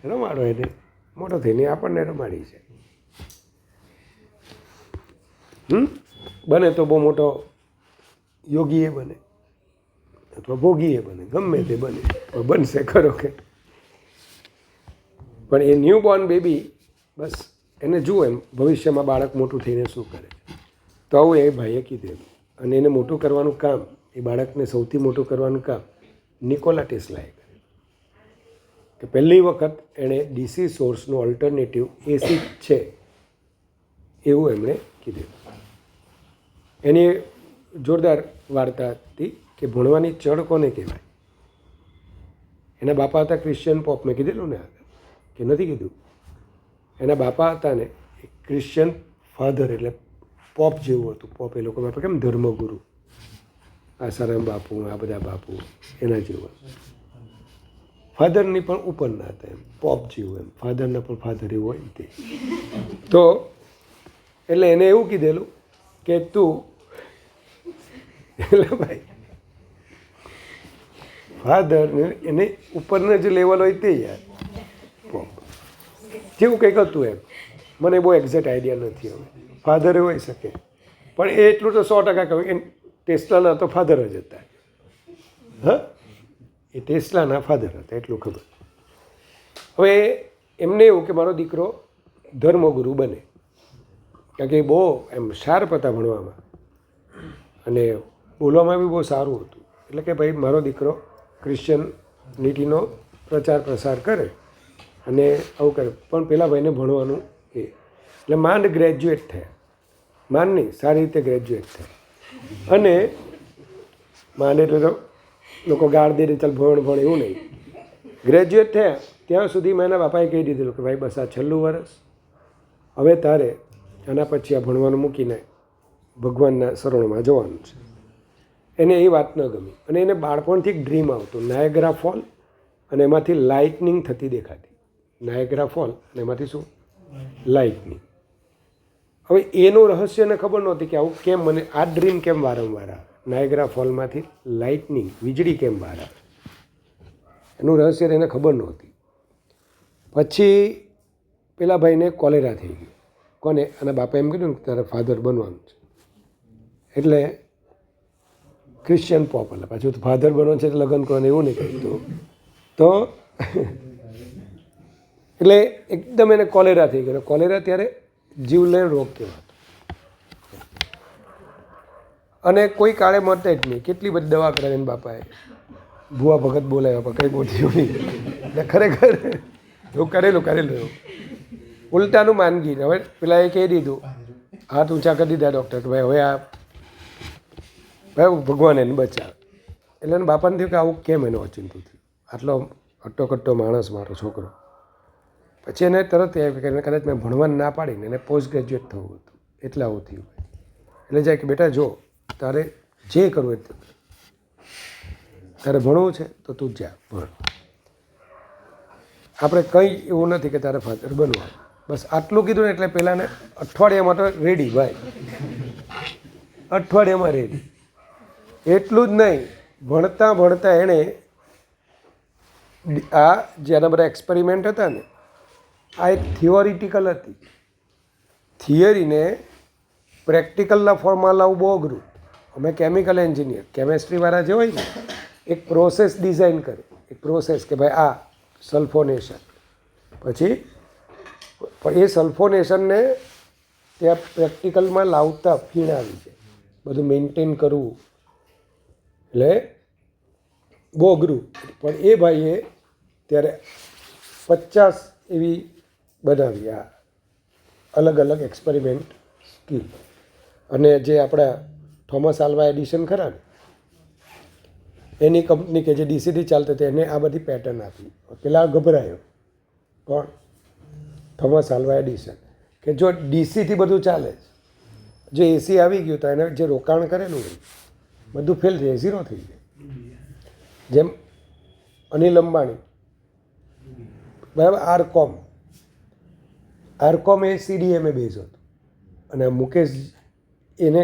રમાડો એને, મોટો થઈને આપણને રમાડી છે. બને તો બહુ મોટો યોગીએ બને અથવા ભોગીએ બને, ગમે તે બને, બનશે ખરો કે. પણ એ ન્યૂ બોર્ન બેબી બસ એને જુઓ એમ ભવિષ્યમાં બાળક મોટું થઈને શું કરે. તો આવું એ ભાઈએ કીધેલું. અને એને મોટું કરવાનું કામ, એ બાળકને સૌથી મોટું કરવાનું કામ નિકોલા ટેસ્લાએ કર્યું. કે પહેલી વખત એણે ડીસી સોર્સનું ઓલ્ટરનેટિવ એસી છે એવું એમણે કીધેલું. એની જોરદાર વાર્તા હતી કે ભણવાની ચડ કોને કહેવાય. એના બાપા હતા ક્રિશ્ચિયન પોપ. મેં કીધેલું ને કે નથી કીધું? એના બાપા હતા ને ક્રિશ્ચિયન ફાધર, એટલે પોપ જેવું હતું. પોપ એ લોકોમાં આપણે કેમ ધર્મગુરુ, આસારામ બાપુ, આ બધા બાપુ, એના જેવું. ફાધરની પણ ઉપરના હતા, એમ પોપ જેવું, એમ ફાધરના પણ ફાધર એવું હોય ને તે. તો એટલે એને એવું કીધેલું કે તું, એટલે ભાઈ ફાધર એને ઉપરના જે લેવલ હોય તે યાર પોપ જેવું કંઈક હતું એમ. મને બહુ એક્ઝેક્ટ આઈડિયા નથી હવે. ફાધરે હોઈ શકે, પણ એ એટલું તો 100% કહ્યું કે ટેસ્લાના તો ફાધર જ હતા. હા, એ ટેસ્લાના ફાધર હતા, એટલું ખબર. હવે એમને એવું કે મારો દીકરો ધર્મગુરુ બને, કારણ કે એ બહુ એમ શાર્પ હતા ભણવામાં અને બોલવામાં બી બહુ સારું હતું. એટલે કે ભાઈ મારો દીકરો ક્રિશ્ચિયન નીતિનો પ્રચાર પ્રસાર કરે અને આવું કરે. પણ પેલા ભાઈને ભણવાનું એ, એટલે માંડ ગ્રેજ્યુએટ થયા. માંડ નહીં, સારી રીતે ગ્રેજ્યુએટ થયા. અને માંડ એટલે તો લોકો ગાળ દે ચાલ ભણ એવું નહીં. ગ્રેજ્યુએટ થયા ત્યાં સુધીમાં એના બાપાએ કહી દીધેલું કે ભાઈ બસ આ છેલ્લું વર્ષ, હવે તારે આના પછી આ ભણવાનું મૂકીને ભગવાનના શરણમાં જવાનું છે. એને એ વાત ન ગમી અને એને બાળપણથી એક ડ્રીમ આવતું, નાયગ્રા ફોલ અને એમાંથી લાઇટનિંગ થતી દેખાતી. નાયગ્રા ફોલ અને એમાંથી શું? લાઇટનિંગ. હવે એનું રહસ્ય એને ખબર નહોતી કે આવું કેમ, મને આ ડ્રીમ કેમ વારંવાર આવે, નાયગ્રા ફોલમાંથી લાઇટનિંગ, વીજળી કેમ બહાર આવે, એનું રહસ્ય એને ખબર નહોતી. પછી પેલા ભાઈને કોલેરા થઈ ગયું. કોને? અને બાપા એમ કીધું ને તારે ફાધર બનવાનું છે. એટલે ક્રિશ્ચિયન પોપ, એટલે પાછું ફાધર બનવાનું છે એટલે લગ્ન કરવાનું એવું નહીં કીધું. તો એટલે એકદમ એને કોલેરા થઈ ગયો. કોલેરા ત્યારે જીવલેણ રોગ કહેવાતો અને કોઈ કાળે મરતે જ નહીં. કેટલી બધી દવા કરાવી એને બાપાએ, ભુવા ભગત બોલાવ્યા પણ કંઈ મોટી નહીં. એટલે ખરેખર એવું કરેલું એવું ઉલટાનું માંદગી. હવે પેલા એ કહી દીધું, હાથ ઊંચા કરી દીધા ડૉક્ટર કે ભાઈ હવે આ ભાઈ ભગવાન એને બચાવે. એટલે એને બાપાને થયું કે આવું કેમ એને ઓચિંતું થયું, આટલો અટ્ટો માણસ મારો છોકરો. પછી એને તરત એ કે કદાચ મેં ભણવાનું ના પાડીને એને પોસ્ટ ગ્રેજ્યુએટ થવું હતું એટલે આવું થયું. એટલે જાય કે બેટા જો તારે જે કરવું એ તારે ભણવું છે તો તું જા ભણ. આપણે કંઈ એવું નથી કે તારે ફાધર બનવા. બસ આટલું કીધું ને એટલે પહેલાંને અઠવાડિયામાં તો રેડી ભાઈ, અઠવાડિયામાં રેડી. એટલું જ નહીં, ભણતા એણે આ જેના બધા એક્સપેરિમેન્ટ હતા ને આ એક થિયોરિટિકલ હતી. થિયરીને પ્રેક્ટિકલના ફોર્મમાં લાવવું બહુ અઘરું. અમે કેમિકલ એન્જિનિયર કેમેસ્ટ્રીવાળા જે હોય ને એક પ્રોસેસ ડિઝાઇન કરે, એક પ્રોસેસ કે ભાઈ આ સલ્ફોનેશન, પછી એ સલ્ફોનેશનને ત્યાં પ્રેક્ટિકલમાં લાવતા ફીણ આવી જાય, બધું મેન્ટેન કરવું એટલે બહુ અઘરું. પણ એ ભાઈએ ત્યારે 50 એવી બનાવી આ અલગ અલગ એક્સપેરિમેન્ટ સ્કીલ. અને જે આપણા થોમસ આલ્વા એડિશન ખરા ને એની કંપની કે જે ડીસીથી ચાલતી હતી એને આ બધી પેટર્ન આપી. પેલા ગભરાયો કોણ? થોમસ આલ્વા એડિશન, કે જો ડીસીથી બધું ચાલે, જો એસી આવી ગયું તો એને જે રોકાણ કરેલું હોય બધું ફેલ થઈ જાય, ઝીરો થઈ જાય. જેમ અનિલ અંબાણી બરાબર, આરકોમ એ CDMA બેઝ હતું અને મુકેશ એને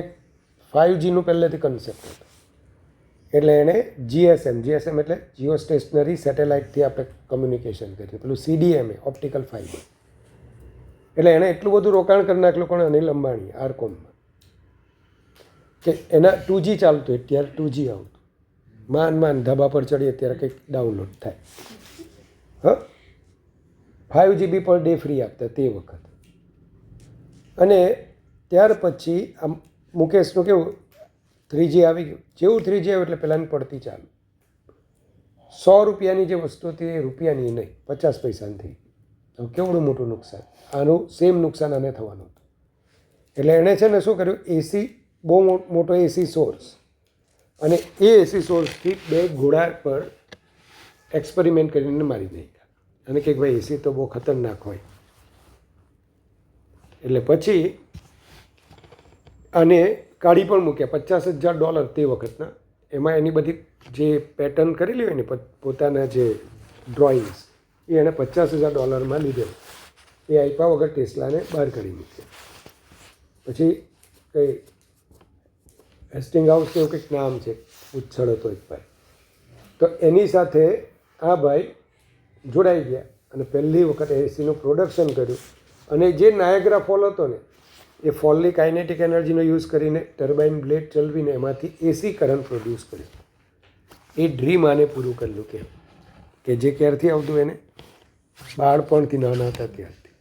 5Gનું પહેલેથી કન્સેપ્ટ હતો એટલે એણે GSM એટલે જીઓ સ્ટેશનરી સેટેલાઇટથી આપણે કમ્યુનિકેશન કરીએ, પેલું CDMA ઓપ્ટિકલ ફાઇબર. એટલે એણે એટલું બધું રોકાણ કરી નાખેલું કોણ? અનિલ અંબાણી આરકોમમાં, કે એના 2G ચાલતું હોય ત્યારે 2G આવતું, માન ધાબા પર ચડીએ ત્યારે કંઈક ડાઉનલોડ થાય. 5 GB પર ડે ફ્રી આપતા તે વખત. અને ત્યાર પછી આમ મુકેશનું કેવું 3G આવી ગયું. જેવું 3G આવ્યું એટલે પહેલાંની પડતી ચાલુ. 100 રૂપિયાની જે વસ્તુ હતી એ રૂપિયાની નહીં, 50 પૈસાની થઈ. તો કેવડું મોટું નુકસાન. આનું સેમ નુકસાન આને થવાનું હતું. એટલે એણે છે ને શું કર્યું, એસી બહુ મોટો એસી સોર્સ, અને એ એસી સોર્સથી 2 ઘોડા પર એક્સપેરિમેન્ટ કરીને મારી નાખ્યા. અને કે ભાઈ એસી તો બહુ ખતરનાક હોય. એટલે પછી આને કાઢી પણ મૂક્યા $50,000 તે વખતના. એમાં એની બધી જે પેટર્ન કરેલી હોય ને પોતાના જે ડ્રોઈંગ્સ એ એણે $50,000 લીધેલો. એ આપ્યા વગર ટેસ્લાને બહાર કાઢી મૂક્યા. પછી કંઈ હેસ્ટિંગ હાઉસ એવું કંઈક નામ છે, ઉચ્છળ હતો એક ભાઈ. તો એની સાથે આ ભાઈ જોડાઈ ગયા અને પહેલી વખત એસીનું પ્રોડક્શન કર્યું. અને જે નાયગ્રા ફોલ હતો ને એ ફોલની કાઇનેટિક એનર્જીનો યુઝ કરીને ટર્બાઇન બ્લેડ ચલાવીને એમાંથી એસી કરંટ પ્રોડ્યુસ કર્યું. એ ડ્રીમ આને પૂરું કરેલું કે જે ક્યારથી આવતું એને બાળપણથી નાના હતા ત્યારથી.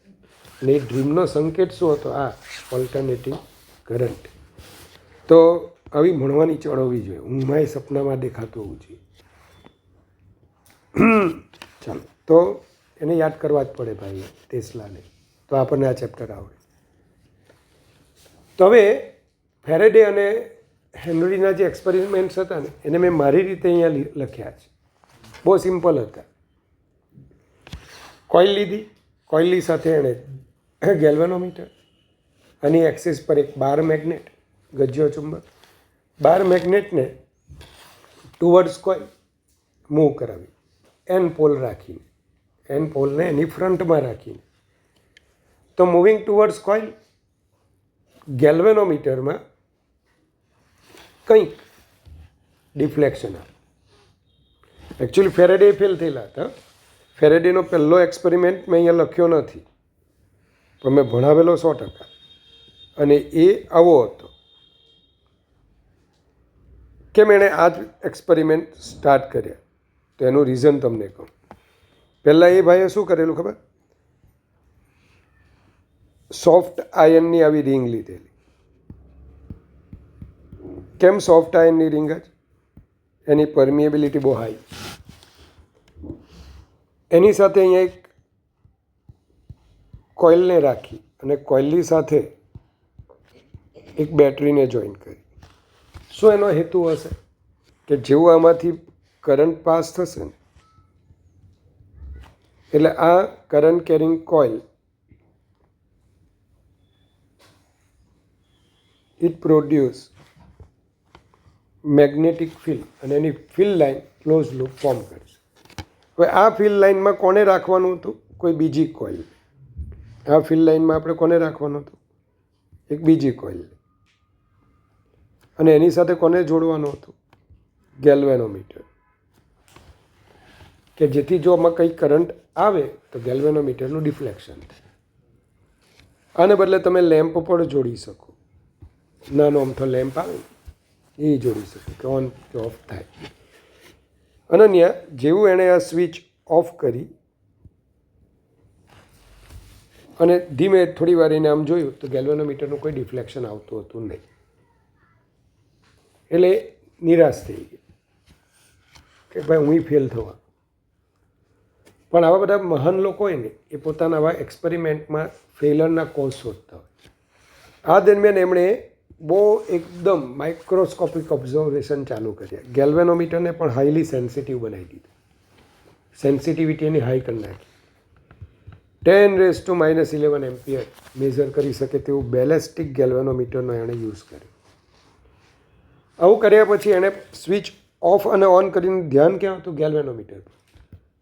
અને એ ડ્રીમનો સંકેત શું હતો? આ ઓલ્ટરનેટિવ કરંટ. તો આવી ભણવાની ચળવવી જોઈએ, ઊંઘમાં એ સપનામાં દેખાતું હોવું જોઈએ. ચાલો, તો એને યાદ કરવા જ પડે ભાઈ ટેસ્લાને, તો આપણને આ ચેપ્ટર આવડે. તો હવે ફેરેડે અને હેનરીના જે એક્સપેરિમેન્ટ્સ હતા ને એને મેં મારી રીતે અહીંયા લખ્યા છે. બહુ સિમ્પલ હતા. કોઇલ લીધી, કોઇલની સાથે એણે ગેલ્વેનોમીટર, આની એક્સિસ પર એક બાર મેગ્નેટ, ગજ્યો ચુંબક. બાર મેગ્નેટને ટુવર્ડ્સ કોઇલ મૂવ કરાવી, એન પોલ રાખીને, એન પોલને એની ફ્રન્ટમાં રાખીને. તો મૂવિંગ ટુવર્ડ્સ કોઇલ ગેલ્વેનોમીટરમાં કંઈક ડિફ્લેક્શન આવે. એકચ્યુઅલી ફેરેડે ફેલ થયેલા હતા. ફેરેડેનો પહેલો એક્સપેરિમેન્ટ મેં અહીંયા લખ્યો નથી, પણ મેં ભણાવેલો 100%. અને એ આવો હતો. કેમ એણે આ જ એક્સપેરિમેન્ટ સ્ટાર્ટ કર્યા? તો એનું રીઝન તમને કહું. પહેલાં એ ભાઈએ શું કરેલું ખબર? સોફ્ટ આયનની આવી રિંગ લીધેલી. કેમ સોફ્ટ આયનની રિંગ જ? એની પરમિએબિલિટી બહુ હાઈ. એની સાથે અહીંયા એક કોઇલને રાખી અને કોઇલની સાથે એક બેટરીને જોઈન કરી. શું એનો હેતુ હશે? કે જેવું આમાંથી કરંટ પાસ થશે ને એટલે આ current carrying coil it produce magnetic field અને એની field line close loop form કરશે. હવે આ ફિલ્ડ લાઇનમાં કોને રાખવાનું હતું? કોઈ બીજી કોઇલ. આ ફિલ્ડ લાઇનમાં આપણે કોને રાખવાનું હતું? એક બીજી કોઇલ. અને એની સાથે કોને જોડવાનું હતું? ગેલ્વેનોમીટર. કે જેથી જો આમાં કંઈ કરંટ આવે તો ગેલ્વેનોમીટરનું ડિફ્લેક્શન થાય. આને બદલે તમે લેમ્પ પણ જોડી શકો. નાનો અમથો લેમ્પ આવે એ જોડી શકો કે ઓન કે ઓફ થાય. અનન્યા જેવું એણે આ સ્વિચ ઓફ કરી અને ધીમે થોડી વાર એને આમ જોયું તો ગેલ્વેનોમીટરનું કોઈ ડિફ્લેક્શન આવતું હતું નહીં. એટલે નિરાશ થઈ ગઈ કે ભાઈ હું ફેલ થવા. પણ આવા બધા મહાન લોકો હોય ને એ પોતાના આવા એક્સપેરિમેન્ટમાં ફેલરના કોઝ શોધતા હોય. આ દરમિયાન એમણે બહુ એકદમ માઇક્રોસ્કોપિક ઓબ્ઝર્વેશન ચાલુ કર્યા. ગેલ્વેનોમીટરને પણ હાઈલી સેન્સિટિવ બનાવી દીધું. સેન્સિટિવિટી એની હાઈ કરી નાખી. 10⁻11 એમ્પિયર મેઝર કરી શકે તેવું બેલેસ્ટિક ગેલ્વેનોમીટરનો એણે યુઝ કર્યો. આવું કર્યા પછી એણે સ્વિચ ઓફ અને ઓન કરીને ધ્યાન ક્યાં હતું? ગેલ્વેનોમીટર.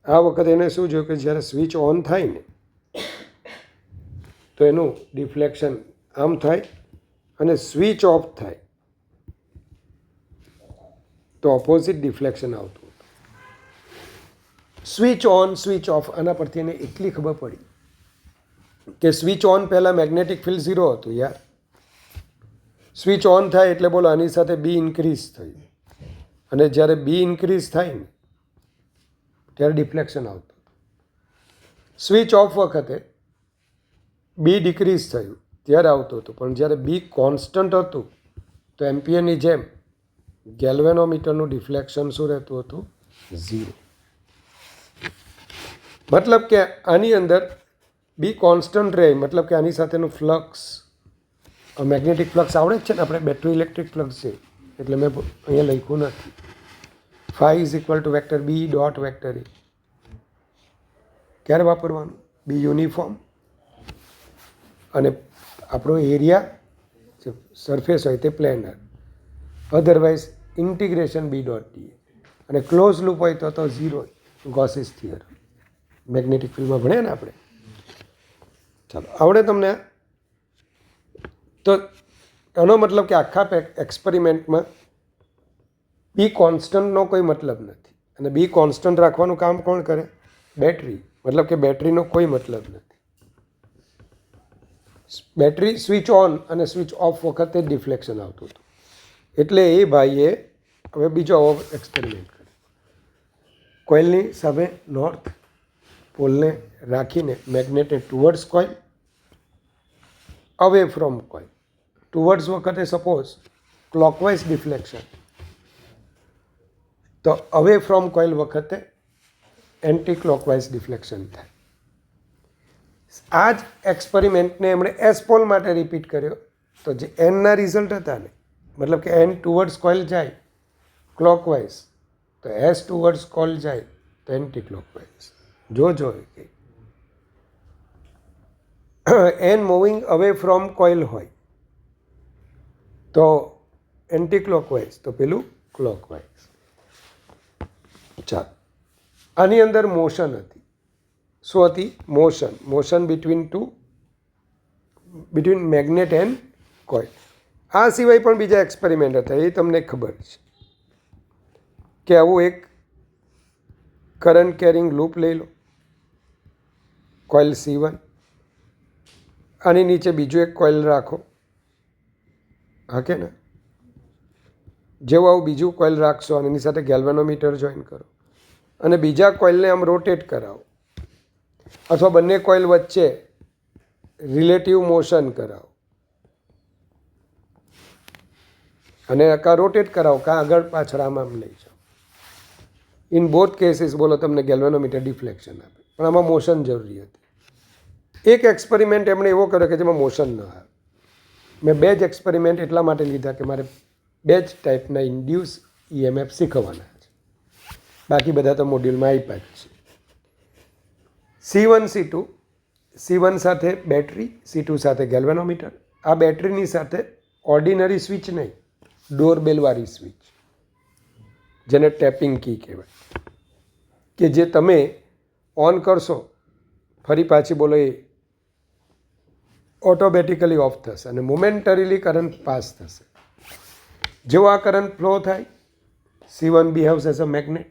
આ વખતે એને શું જોયું કે જ્યારે સ્વિચ ઓન થાય ને તો એનું ડિફ્લેક્શન આમ થાય અને સ્વિચ ઓફ થાય તો ઓપોઝિટ ડિફ્લેક્શન આવતું હતું. સ્વિચ ઓન સ્વિચ ઓફ આના પરથી એને એટલી ખબર પડી કે સ્વિચ ઓન પહેલાં મેગ્નેટિક ફિલ્ડ 0 હતું યાર. સ્વિચ ઓન થાય એટલે બોલો આની સાથે બી ઇન્ક્રીઝ થયું અને જ્યારે બી ઇન્ક્રીઝ થાય ને ત્યારે ડિફ્લેક્શન આવતું. સ્વિચ ઓફ વખતે બી ડિક્રીઝ થયું ત્યારે આવતું હતું. પણ જ્યારે બી કોન્સ્ટન્ટ હતું તો એમ્પિયરની જેમ ગેલ્વેનોમીટરનું ડિફ્લેક્શન શું રહેતું હતું? 0. મતલબ કે આની અંદર બી કોન્સ્ટન્ટ રહે, મતલબ કે આની સાથેનું ફ્લક્સ, મેગ્નેટિક ફ્લક્સ આવડે જ છે ને આપણે, બેટરી ઇલેક્ટ્રિક ફ્લક્સ છે એટલે મેં અહીંયા લખ્યું નથી. phi = vector B dot vector A. ક્યારે વાપરવાનું? બી યુનિફોર્મ અને આપણો એરિયા જે સરફેસ હોય તે planar. Otherwise integration B dot d. અને ક્લોઝ લૂપ હોય તો 0. ગોસીસ થિયરમ મેગ્નેટિક ફિલ્ડમાં ભણ્યા ને આપણે. ચાલો આવડે તમને? તો એનો મતલબ કે આખા એક્સપેરિમેન્ટમાં બી કોન્સ્ટન્ટનો કોઈ મતલબ નથી. અને બી કોન્સ્ટન્ટ રાખવાનું કામ કોણ કરે? બેટરી. મતલબ કે બેટરીનો કોઈ મતલબ નથી. બેટરી સ્વિચ ઓન અને સ્વિચ ઓફ વખતે ડિફ્લેક્શન આવતું હતું. એટલે એ ભાઈએ હવે બીજો એક્સપેરિમેન્ટ કર્યો. કોઇલની સામે નોર્થ પોલને રાખીને મેગ્નેટને towards coil, away from coil. Towards વખતે સપોઝ ક્લોકવાઇઝ ડિફ્લેક્શન, તો અવે ફ્રોમ કોઇલ વખતે એન્ટી ક્લોકવાઇઝ ડિફ્લેક્શન થાય. આ જ એક્સપેરિમેન્ટને એમણે એસ પોલ માટે રિપીટ કર્યો. તો જે એનના રિઝલ્ટ હતા ને, મતલબ કે એન ટુવર્ડ્સ કોઇલ જાય ક્લોકવાઇઝ તો એસ ટુવર્ડ્સ કોઇલ જાય તો એન્ટી ક્લોકવાઇઝ. જો N moving away from coil હોય તો એન્ટી ક્લોકવાઇઝ, તો પેલું ક્લોકવાઇઝ. ચાલો, આની અંદર મોશન હતી. શું હતી? Motion between magnet and coil. આ સિવાય પણ બીજા એક્સપેરિમેન્ટ હતા, એ તમને ખબર છે કે આવું એક કરંટ કેરિંગ લૂપ લઈ લો, કોઇલ C1, આની નીચે બીજું એક કોઇલ રાખો. હા કે ને? જેવું આવું બીજું કોઇલ રાખશો અને એની સાથે ગેલ્વેનોમીટર જોઈન કરો અને બીજા કોઇલને આમ રોટેટ કરાવો, અથવા બંને કોઇલ વચ્ચે રિલેટિવ મોશન કરાવો અને કાં રોટેટ કરાવો કાં આગળ પાછળ આમ લઈ જાઓ. ઇન બોથ કેસીસ બોલો તમને ગેલ્વેનોમીટર ડિફ્લેક્શન આપે, પણ આમાં મોશન જરૂરી હતી. એક એક્સપેરિમેન્ટ એમણે એવો કર્યો કે જેમાં મોશન ન આવે. મેં 2 જ એક્સપેરિમેન્ટ એટલા માટે લીધા કે મારે 2 જ ટાઈપના ઇન્ડ્યુસ EMF શીખવવાના છે, બાકી બધા તો મોડ્યુલમાં આપ્યા જ છે. C1 C2, C1 સાથે બેટરી, C2 સાથે ગેલ્વેનોમીટર. આ બેટરીની સાથે ઓર્ડિનરી સ્વિચ નહીં, ડોરબેલવાળી સ્વિચ, જેને ટેપિંગ કી કહેવાય, કે જે તમે ઓન કરશો ફરી પાછી બોલો એ ઓટોમેટિકલી ઓફ થશે અને મોમેન્ટરીલી કરંટ પાસ થશે. જેવો આ કરંટ ફ્લો થાય, C1 behaves as a magnet,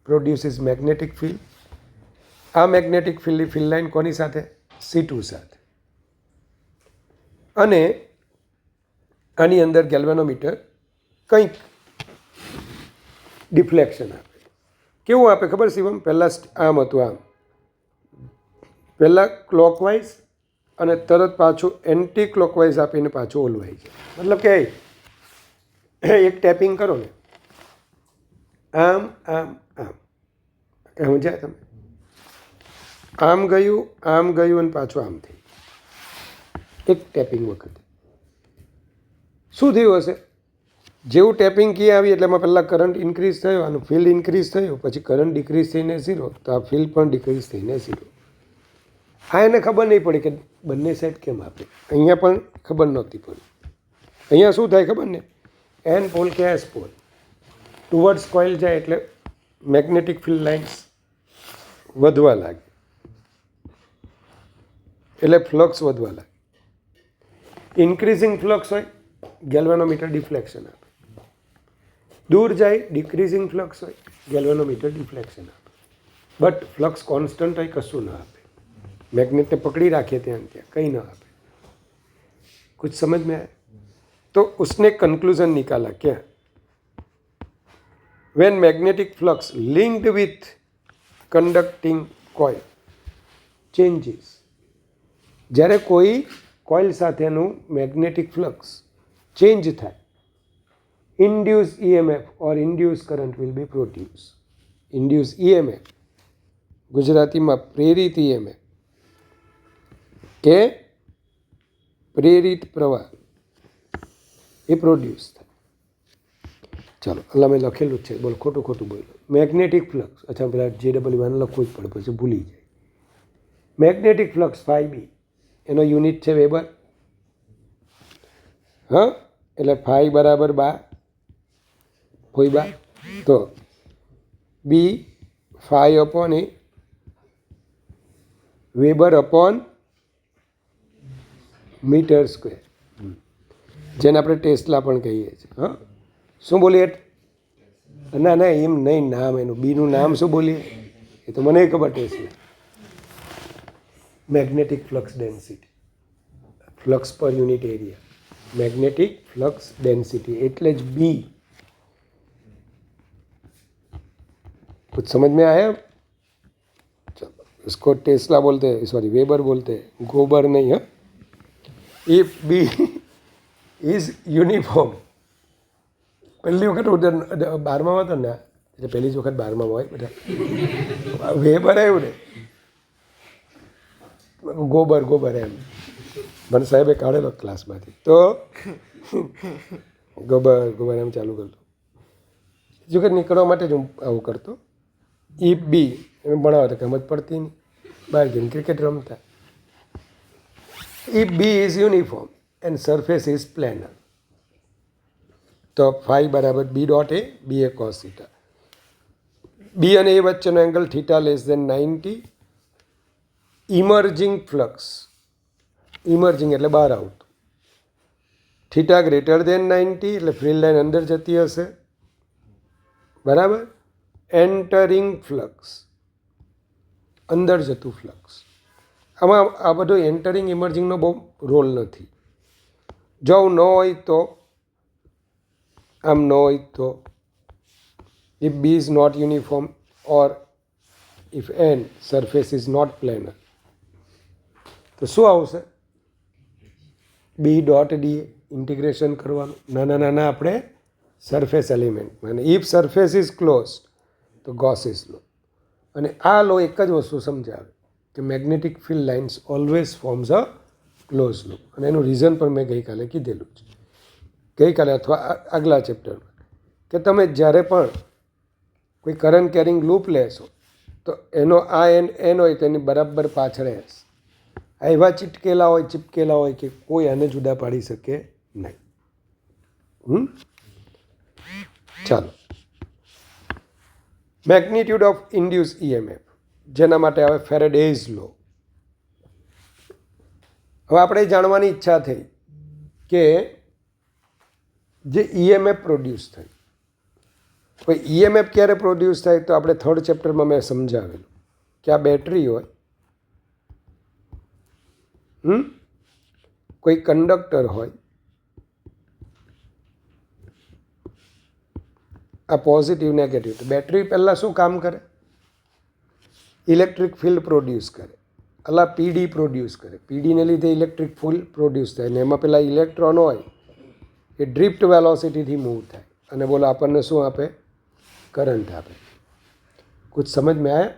produces magnetic field. આ મેગ્નેટિક ફિલ્ડની ફિલ્ડ લાઇન કોની સાથે? C2 સાથે. અને આની અંદર ગેલ્વેનોમીટર કંઈક ડિફ્લેક્શન આપે. કેવું આપે ખબર? શિવમ, પહેલાં આમ હતું, આમ પહેલાં ક્લોકવાઇઝ અને તરત પાછું એન્ટી ક્લોકવાઇઝ આપીને પાછું ઓલવાઈ જાય. મતલબ કે એક ટેપિંગ કરો ને, આમ આમ આમ, સમજ્યા તમે? આમ ગયું અને પાછું આમ થઈ, એક ટેપિંગ વખતે શું થયું હશે? જેવું ટેપિંગ કી આવી એટલે એમાં પહેલાં કરંટ ઇન્ક્રીઝ થયો, આનું ફિલ્ડ ઇન્ક્રીઝ થયું, પછી કરંટ ડિક્રીઝ થઈને 0, તો આ ફિલ્ડ પણ ડિક્રીઝ થઈને 0. હા, એને ખબર નહીં પડી કે બંને સાઈડ કેમ આપે. અહીંયા પણ ખબર નહોતી પડી. અહીંયા શું થાય ખબર ને? N પોલ કે S પોલ ટુવર્ડ્સ કોઇલ જાય એટલે મેગ્નેટિક ફિલ્ડ લાઇન્સ વધવા લાગે, એટલે ફ્લક્સ વધવા લાગે. ઇન્ક્રીઝિંગ ફ્લક્સ હોય, ગેલ્વેનોમીટર ડિફ્લેક્શન આપે. દૂર જાય, ડિક્રીઝિંગ ફ્લક્સ હોય, ગેલ્વેનોમીટર ડિફ્લેક્શન આપે. બટ ફ્લક્સ કોન્સ્ટન્ટ હોય, કશું ન આપે. मैग्नेट ने पकड़ी रखे थे क्या, कहीं ना आप कुछ समझ में आया? तो उसने कंक्लूजन निकाला क्या? When magnetic flux linked with conducting coil changes, જ્યારે કોઈ કોઇલ સાથેનું મેગ્નેટિક ફ્લક્સ ચેન્જ થાય, induce EMF or induce current will be produce. Induce EMF ગુજરાતીમાં પ્રેરિત EMF કે પ્રેરિત પ્રવાહ એ પ્રોડ્યુસ થાય. ચાલો એટલે મેં લખેલું જ છે, બોલ ખોટું ખોટું બોલ્યું. મેગ્નેટિક ફ્લક્સ, અચ્છા પેલા JW1 લખવું જ પડે, પછી ભૂલી જાય. મેગ્નેટિક ફ્લક્સ φB એનો યુનિટ છે વેબર. હા, એટલે φ બરાબર 12 હોય 12, તો B φ અપોન એ વેબર અપોન મીટર સ્ક્વેર, જેને આપણે ટેસ્લા પણ કહીએ છીએ. હા, શું બોલીએ? ના ના, એમ નહીં, નામ એનું બીનું નામ શું બોલીએ એ તો મને ખબર. Tesla magnetic flux density, flux પર unit area, magnetic flux density एटले ज बी. कुछ समझ में आया? चलो, इसको टेस्ला बोलते हैं, सॉरी वेबर बोलते हैं, गोबर नहीं है. इफ बी इज यूनिफॉर्म, पहली वक्त 12માં હતો ને, એટલે પહેલી જ વખત 12માં હોય બધા વેબર આવ્યું ને, ગોબર ગોબર એમ મને સાહેબે કાઢેલો ક્લાસમાંથી, તો ગોબર ગોબર એમ ચાલુ કરતો. જો કે નીકળવા માટે જ હું આવું કરતો. ઇફ બી એમ ભણાવતા સમજ પડતી નહીં, બહાર જઈને ક્રિકેટ રમતા. If B is uniform and surface is planar, તો ફાઈ બરાબર B dot A, B A cos theta. B અને એ વચ્ચેનો angle theta less than 90. Emerging flux, emerging એટલે બહાર આવતું, થીટા ગ્રેટર દેન 90 એટલે ફિલ્ડ લાઇન અંદર જતી હશે, બરાબર. એન્ટરિંગ ફ્લક્સ, અંદર જતું ફ્લક્સ. આમાં આ બધો એન્ટરિંગ ઇમર્જિંગનો બહુ રોલ નથી. જો આવું ન હોય તો, આમ ન હોય તો, if B is not uniform or if an surface is not planar, તો શું આવશે? બી ડોટ ડીએ ઇન્ટિગ્રેશન કરવાનું નાના નાના આપણે સરફેસ એલિમેન્ટ અને ઇફ સરફેસ ઇઝ ક્લોઝ તો ગોસીસ લો. અને આ લો એક જ વસ્તુ સમજાવે કે magnetic field lines always forms a close loop. અને એનું રીઝન પણ મેં ગઈકાલે કીધેલું છે, ગઈકાલે અથવા આગલા ચેપ્ટરમાં, કે તમે જ્યારે પણ કોઈ કરંટ કેરિંગ લૂપ લેશો તો એનો આ એન હોય તેની બરાબર પાછળ એસ. આ એવા ચીપકેલા હોય કે કોઈ આને જુદા પાડી શકે નહીં. ચાલો, મેગ્નિટ્યુડ ઓફ ઇન્ડ્યુસ EMF, જેના માટે હવે ફેરેડેઝ લો. હવે આપણે જાણવાની ઈચ્છા થઈ કે જે EMF પ્રોડ્યુસ થાય, કોઈ EMF ક્યારે પ્રોડ્યુસ થાય, તો આપણે થર્ડ ચેપ્ટરમાં મેં સમજાવેલું કે આ બેટરી હોય, કોઈ કંડક્ટર હોય, આ પોઝિટિવ નેગેટિવ. તો બેટરી પહેલાં શું કામ કરે? ઇલેક્ટ્રિક ફિલ્ડ પ્રોડ્યુસ કરે, અલા પીડી પ્રોડ્યુસ કરે. પીડીને લીધે ઇલેક્ટ્રિક ફિલ્ડ પ્રોડ્યુસ થાય ને એમાં પેલા ઇલેક્ટ્રોન હોય એ ડ્રિફ્ટ વેલોસિટીથી મૂવ થાય અને બોલો આપણને શું આપે? करंट आपे. कुछ समझ में आया?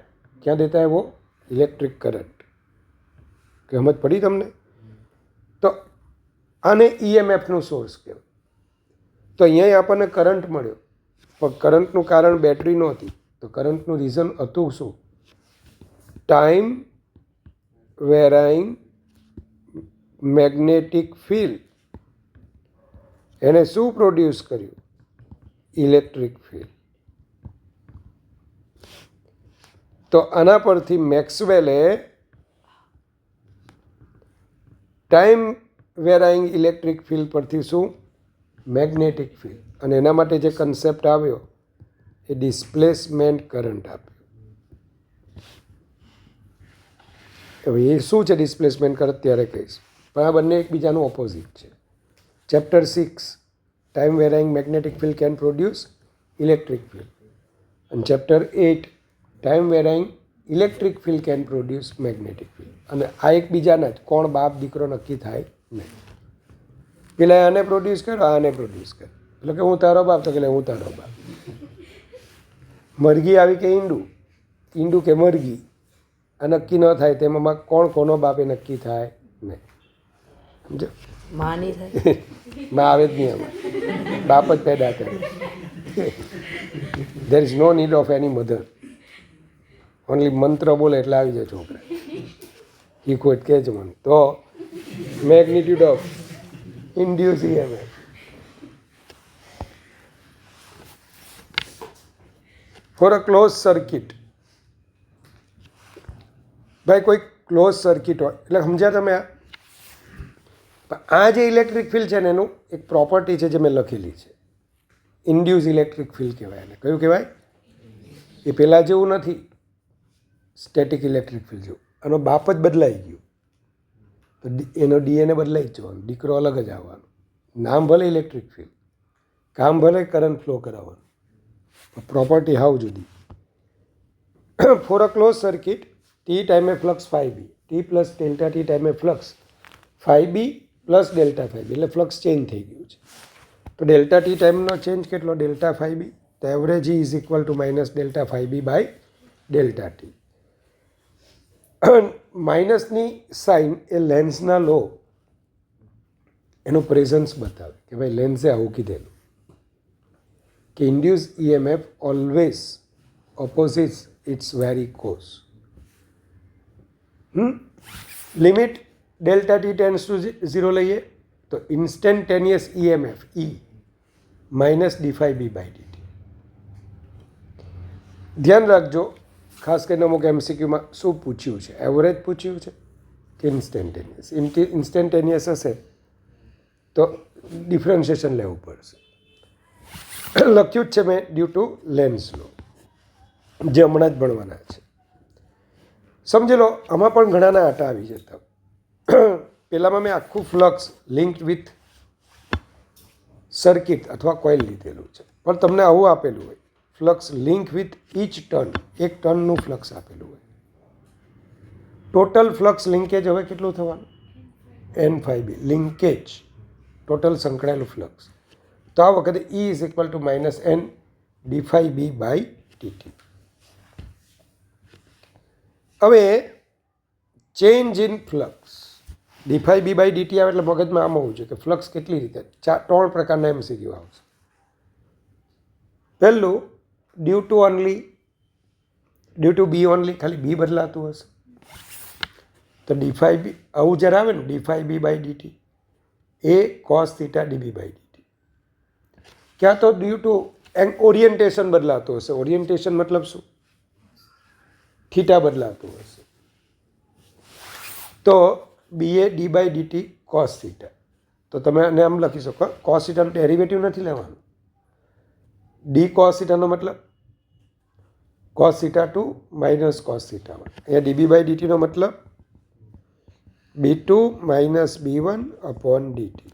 क्या देता है वो? Electric current. कि समझ पड़ी तमने? तो आने EMF नो सोर्स कहेवाय. तो अहींया आपने करंट मळ्यो, पण करंटनुं कारण बेटरी नहोती. तो करंटनुं रीजन हतुं शुं? Time varying magnetic field. एने शुं प्रोड्यूस कर्युं? Electric field. तो आना परथी मैक्सवेले टाइम वेराइंग इलेक्ट्रिक फील्ड परथी शुं? Magnetic field. अने एना माटे जे कन्सेप्ट आव्यो ए डिस्प्लेसमेंट करंट आप्यो. हवे ए शुं छे डिस्प्लेसमेंट करंट त्यारे कहीश, पण आ बंने एकबीजानुं ऑपोजिट छे. Chapter 6 time varying magnetic field can produce electric field, and chapter 8 time varying electric field can produce magnetic field. અને આ એકબીજાના જ કોણ બાપ દીકરો નક્કી થાય નહીં. પેલા આને પ્રોડ્યુસ કરો, આને પ્રોડ્યુસ કરે. એટલે કે હું તારો બાપ, તો કે હું તારો બાપ. મરઘી આવી કે ઈંડું, ઈંડું કે મરઘી, આ નક્કી ન થાય. તેમાં કોણ કોનો બાપ એ નક્કી થાય નહીં. સમજો? માં નહીં થાય, માં આવે જ નહીં. આમાં બાપ જ પેદા કરે. There is no need of any mother. Only મંત્ર બોલે એટલે આવી જાય છોકરા. એ કોઈ કહે છે મને. તો magnitude of induce EMF. For a close circuit. ભાઈ કોઈ ક્લોઝ સર્કિટ હોય એટલે સમજ્યા તમે? આ જે ઇલેક્ટ્રિક ફિલ્ડ છે ને એનું એક પ્રોપર્ટી છે જે મેં લખેલી છે. ઇન્ડ્યુસ ઇલેક્ટ્રિક ફિલ્ડ કહેવાય એને. કયું કહેવાય? એ પહેલાં જેવું નથી સ્ટેટિક ઇલેક્ટ્રિક ફિલ્ડ જેવું. આનો બાપ જ બદલાઈ ગયો તો એનો DNA બદલાઈ જ જવાનો, દીકરો અલગ જ આવવાનો. નામ ભલે ઇલેક્ટ્રિક ફિલ્ડ, કામ ભલે કરંટ ફ્લો કરાવવાનું, પ્રોપર્ટી હાવ જુદી. For a close circuit T ટાઈમે flux φB, T plus delta T ટાઈમે flux φB plus delta φB, એટલે ફ્લક્સ ચેન્જ થઈ ગયું છે. તો ડેલ્ટા T ટાઈમનો ચેન્જ કેટલો? Delta φB. તો average is equal to minus delta φB by delta T. માઇનસની સાઇન એ લેન્સના લો એનું પ્રેઝન્સ બતાવે કે ભાઈ લેન્સે આવું કીધેલું કે induce EMF always opposites its very cause. Limit delta T tends to 0 લઈએ તો instantaneous EMF E minus dφB by dt. ધ્યાન રાખજો, ખાસ કરીને અમુક MCQમાં શું પૂછ્યું છે? એવરેજ પૂછ્યું છે કે ઇન્સ્ટન્ટેનિયસ? ઇન્સ્ટન્ટેનિયસ હશે તો ડિફરન્શિએશન લેવું પડશે. લખ્યું જ છે મેં ડ્યુ ટુ લેન્સ લો, જે હમણાં જ ભણવાના છે. સમજી લો, આમાં પણ ઘણાના આટા આવી જતા. પહેલાંમાં મેં આખું ફ્લક્સ લિંક્ડ વિથ સર્કિટ અથવા કોઇલ લીધેલું છે, પણ તમને આવું આપેલું હોય flux link with each turn, એક ટર્નનું ફ્લક્સ આપેલું હોય. ટોટલ ફ્લક્સ લિંકેજ હવે કેટલું થવાનું? N phi B linkage total સંકળાયેલું ફ્લક્સ. તો આ વખતે E is equal to minus N D phi B by DT. હવે change in flux D phi B by DT આવે એટલે મગજમાં આમ હોવું જોઈએ કે ફ્લક્સ કેટલી રીતે 3 પ્રકારના MCQ આવશે. પહેલું ડ્યુ ટુ બી ઓનલી, ખાલી બી બદલાતું હશે તો ડી ફાઈ બી આવું જ્યારે આવે ને d phi B by dt A cos theta dB by dt. ક્યાં તો ડ્યુ ટુ ઓરિએન્ટેશન બદલાતું હશે. ઓરિએન્ટેશન મતલબ શું? થીટા બદલાતું હશે તો B A D by DT cos theta. તો તમે આને આમ લખી શકો, કોસ થીટાનું ડેરિવેટિવ નથી લેવાનું. ડી કોસ થીટાનો મતલબ cos theta two minus cos theta one. અહીંયા ડીબી બાય ડીટીનો મતલબ B2 minus B1 upon DT.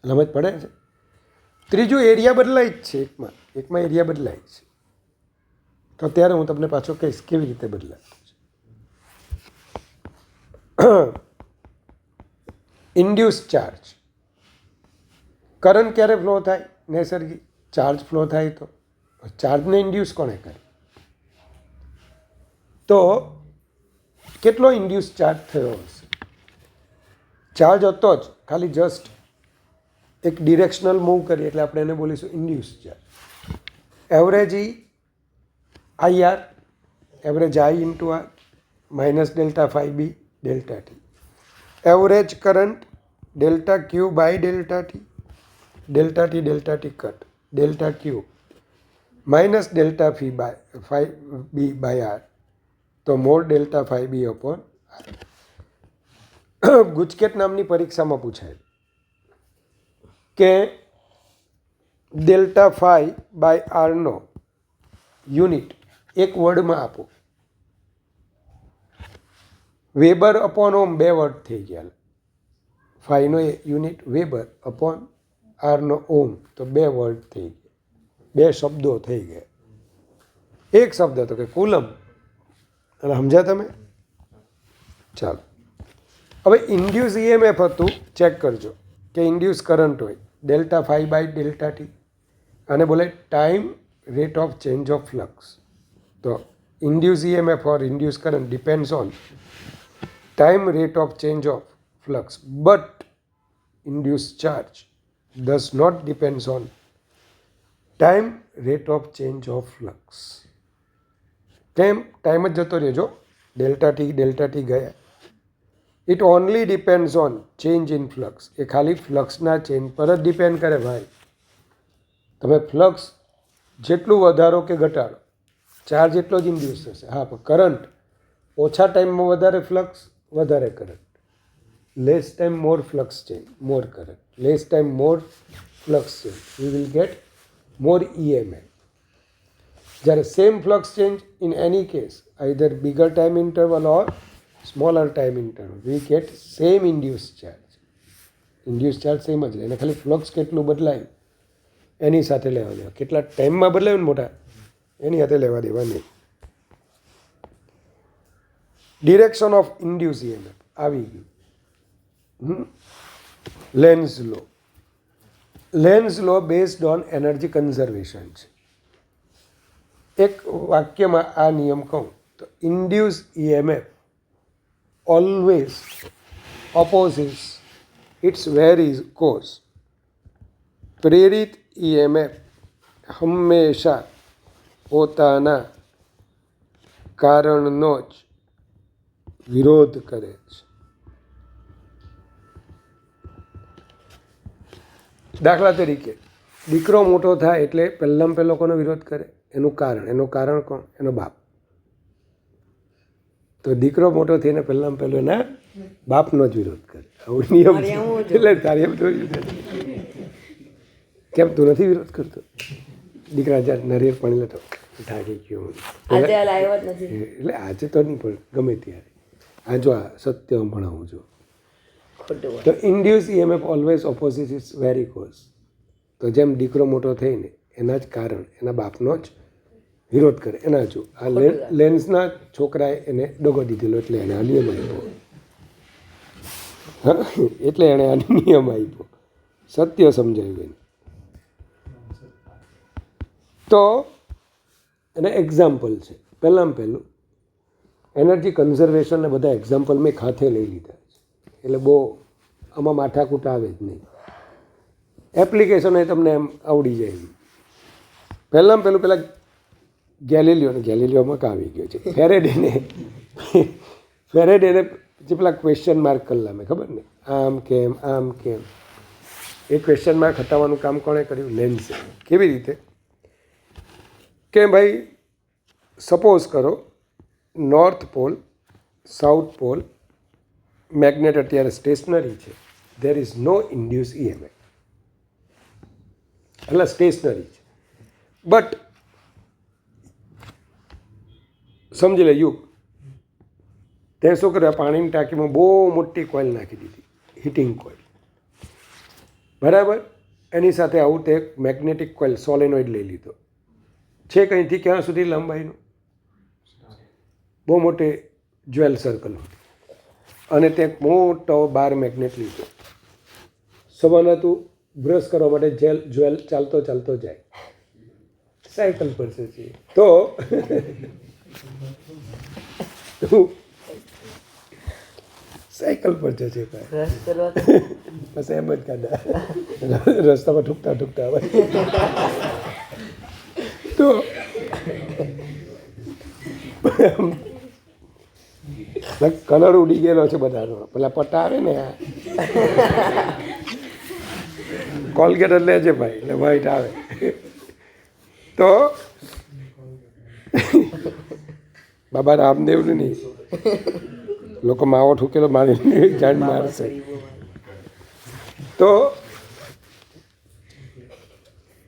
સમજ પડે છે? ત્રીજું એરિયા બદલાય જ છે. એકમાં એરિયા બદલાય છે. તો અત્યારે હું તમને પાછો કહીશ કેવી રીતે બદલાય છે. Induce charge. કરંટ ક્યારે ફ્લો થાય? નૈસર્ગિક ચાર્જ ફ્લો થાય તો. ચાર્જને ઇન્ડ્યુસ કોણે કરે? તો કેટલો ઇન્ડ્યુસ ચાર્જ થયો હશે? ચાર્જ હતો જ, ખાલી જસ્ટ એક ડિરેક્શનલ મૂવ કરીએ એટલે આપણે એને બોલીશું induce charge. Average IR, average I into R minus delta phi B delta T. Average current delta Q by delta T cut delta Q minus delta phi B by R તો more delta phi B upon R. GUJCET નામની પરીક્ષામાં પૂછાય કે ડેલ્ટા ફાઈ બાય આરનો યુનિટ એક વર્ડમાં આપો. વેબર અપોન ઓમ 2 વર્ડ થઈ ગયા. ફાઈનો યુનિટ વેબર અપોન આરનો ઓમ તો 2 વર્ડ થઈ ગયા, 2 શબ્દો થઈ ગયા. એક શબ્દ હતો કે કુલમ. અને સમજ્યા તમે? ચાલો હવે ઇન્ડ્યુસ EMF હતું. ચેક કરજો કે ઇન્ડ્યુસ કરંટ હોય delta phi by delta T અને બોલે time rate of change of flux. તો induce EMF or induce current depends on time rate of change of flux, but induced charge does not depends on time rate of change of flux. કેમ? ટાઈમ જ જતો રહેજો, ડેલ્ટા ટી ગયા. It only depends on change in flux. એ ખાલી ફ્લક્સના ચેન્જ પર જ ડિપેન્ડ કરે ભાઈ. તમે ફ્લક્સ જેટલું વધારો કે ઘટાડો ચાર્જ એટલો જ ઇન્ડ્યુસ થશે. હા, પણ કરંટ ઓછા ટાઈમમાં વધારે ફ્લક્સ વધારે current, less time more flux change more current, less time more flux change, we will get more EMF. જ્યારે same flux change in any case either bigger time interval or smaller time interval we get same induce charge. Induce charge same જ રહે. એને ખાલી ફ્લક્સ કેટલું બદલાય એની સાથે લેવા દેવા. કેટલા ટાઈમમાં બદલાયું ને મોટા એની સાથે લેવા દેવા નહીં. ડિરેક્શન ઓફ ઇન્ડ્યુસ EMF આવી ગયું. Lenz law. Lenz law based on energy conservation છે. એક વાક્યમાં આ નિયમ કહું તો induce EMF always opposites its very cause. પ્રેરિત EMF હંમેશા પોતાના કારણનો જ વિરોધ કરે છે. દાખલા તરીકે દીકરો મોટો થાય એટલે પહેલાં પહેલો કોનો વિરોધ કરે? એનું કારણ કોણ? એનો બાપ. તો દીકરો મોટો થઈને પહેલાં પહેલો એના બાપનો જ વિરોધ કરે. આવું નિયમ છે. એટલે તારે એમ થયું કેમ તું નથી વિરોધ કરતો? દીકરા જ્યારે નરિયેળ પાણી લેતો થાકી ગયો એટલે આજે તો નહીં પણ ગમે ત્યારે આ જો આ સત્ય ભણાવું છું. તો induce EMF always opposite its very cause. તો જેમ દીકરો મોટો થઈને એના જ કારણ એના બાપનો જ વિરોધ કરે. એના જો આ લેન્સના છોકરાએ એને દગો દીધેલો એટલે એને આ નિયમ આપ્યો. હા, એટલે એણે આ નિયમ આપ્યો, સત્ય સમજાવ્યું એને. તો એને એક્ઝામ્પલ છે. પહેલાં એનર્જી કન્ઝર્વેશનને બધા એક્ઝામ્પલ મેં ખાતે લઈ લીધા છે, એટલે બહુ આમાં માથાકૂટ આવે જ નહીં. એપ્લિકેશન એ તમને એમ આવડી જાય. પહેલાં પેલા ગેલિલિયોમાં આવી ગયો છે. ફેરેડેને જે પેલા ક્વેશ્ચન માર્ક કરેલા મેં, ખબર ને, આમ કેમ. એ ક્વેશ્ચન માર્ક હટાવવાનું કામ કોણે કર્યું? લેન્સે. કેવી રીતે કે ભાઈ, સપોઝ કરો north pole, south pole, magnet અત્યારે સ્ટેશનરી છે, there is no induce EMF, એટલે સ્ટેશનરી છે. બટ સમજી લે યુગ, તે શું કર્યું? પાણીની ટાંકીમાં બહુ મોટી કોઇલ નાખી દીધી, હીટિંગ કોઇલ, બરાબર. એની સાથે આવું તે મેગ્નેટિક કોઇલ સોલેનોઇડ લઈ લીધો છે, કંઈથી ક્યાં સુધી લંબાઈનું, બહુ મોટી જ્વેલ સર્કલ, અને તે મોટો બાર મેગ્નેટ લીધો. સવાલ હતું બ્રશ કરવા માટે જ્વેલ ચાલતો જાય, સાયકલ પર છે. તો સાયકલ પર જશે બસ એમ જ કાઢા, રસ્તામાં ઠૂકતા હોય. તો કલર ઉડી ગયેલો છે બધાનો. પેલા પટ્ટા આવે ને, કોલગેટ જ લેજે ભાઈ, એટલે વ્હાઈટ આવે. તો બાબા રામદેવનું નહીં, લોકો માવો ઠૂકેલો મારી જાણ મારશે. તો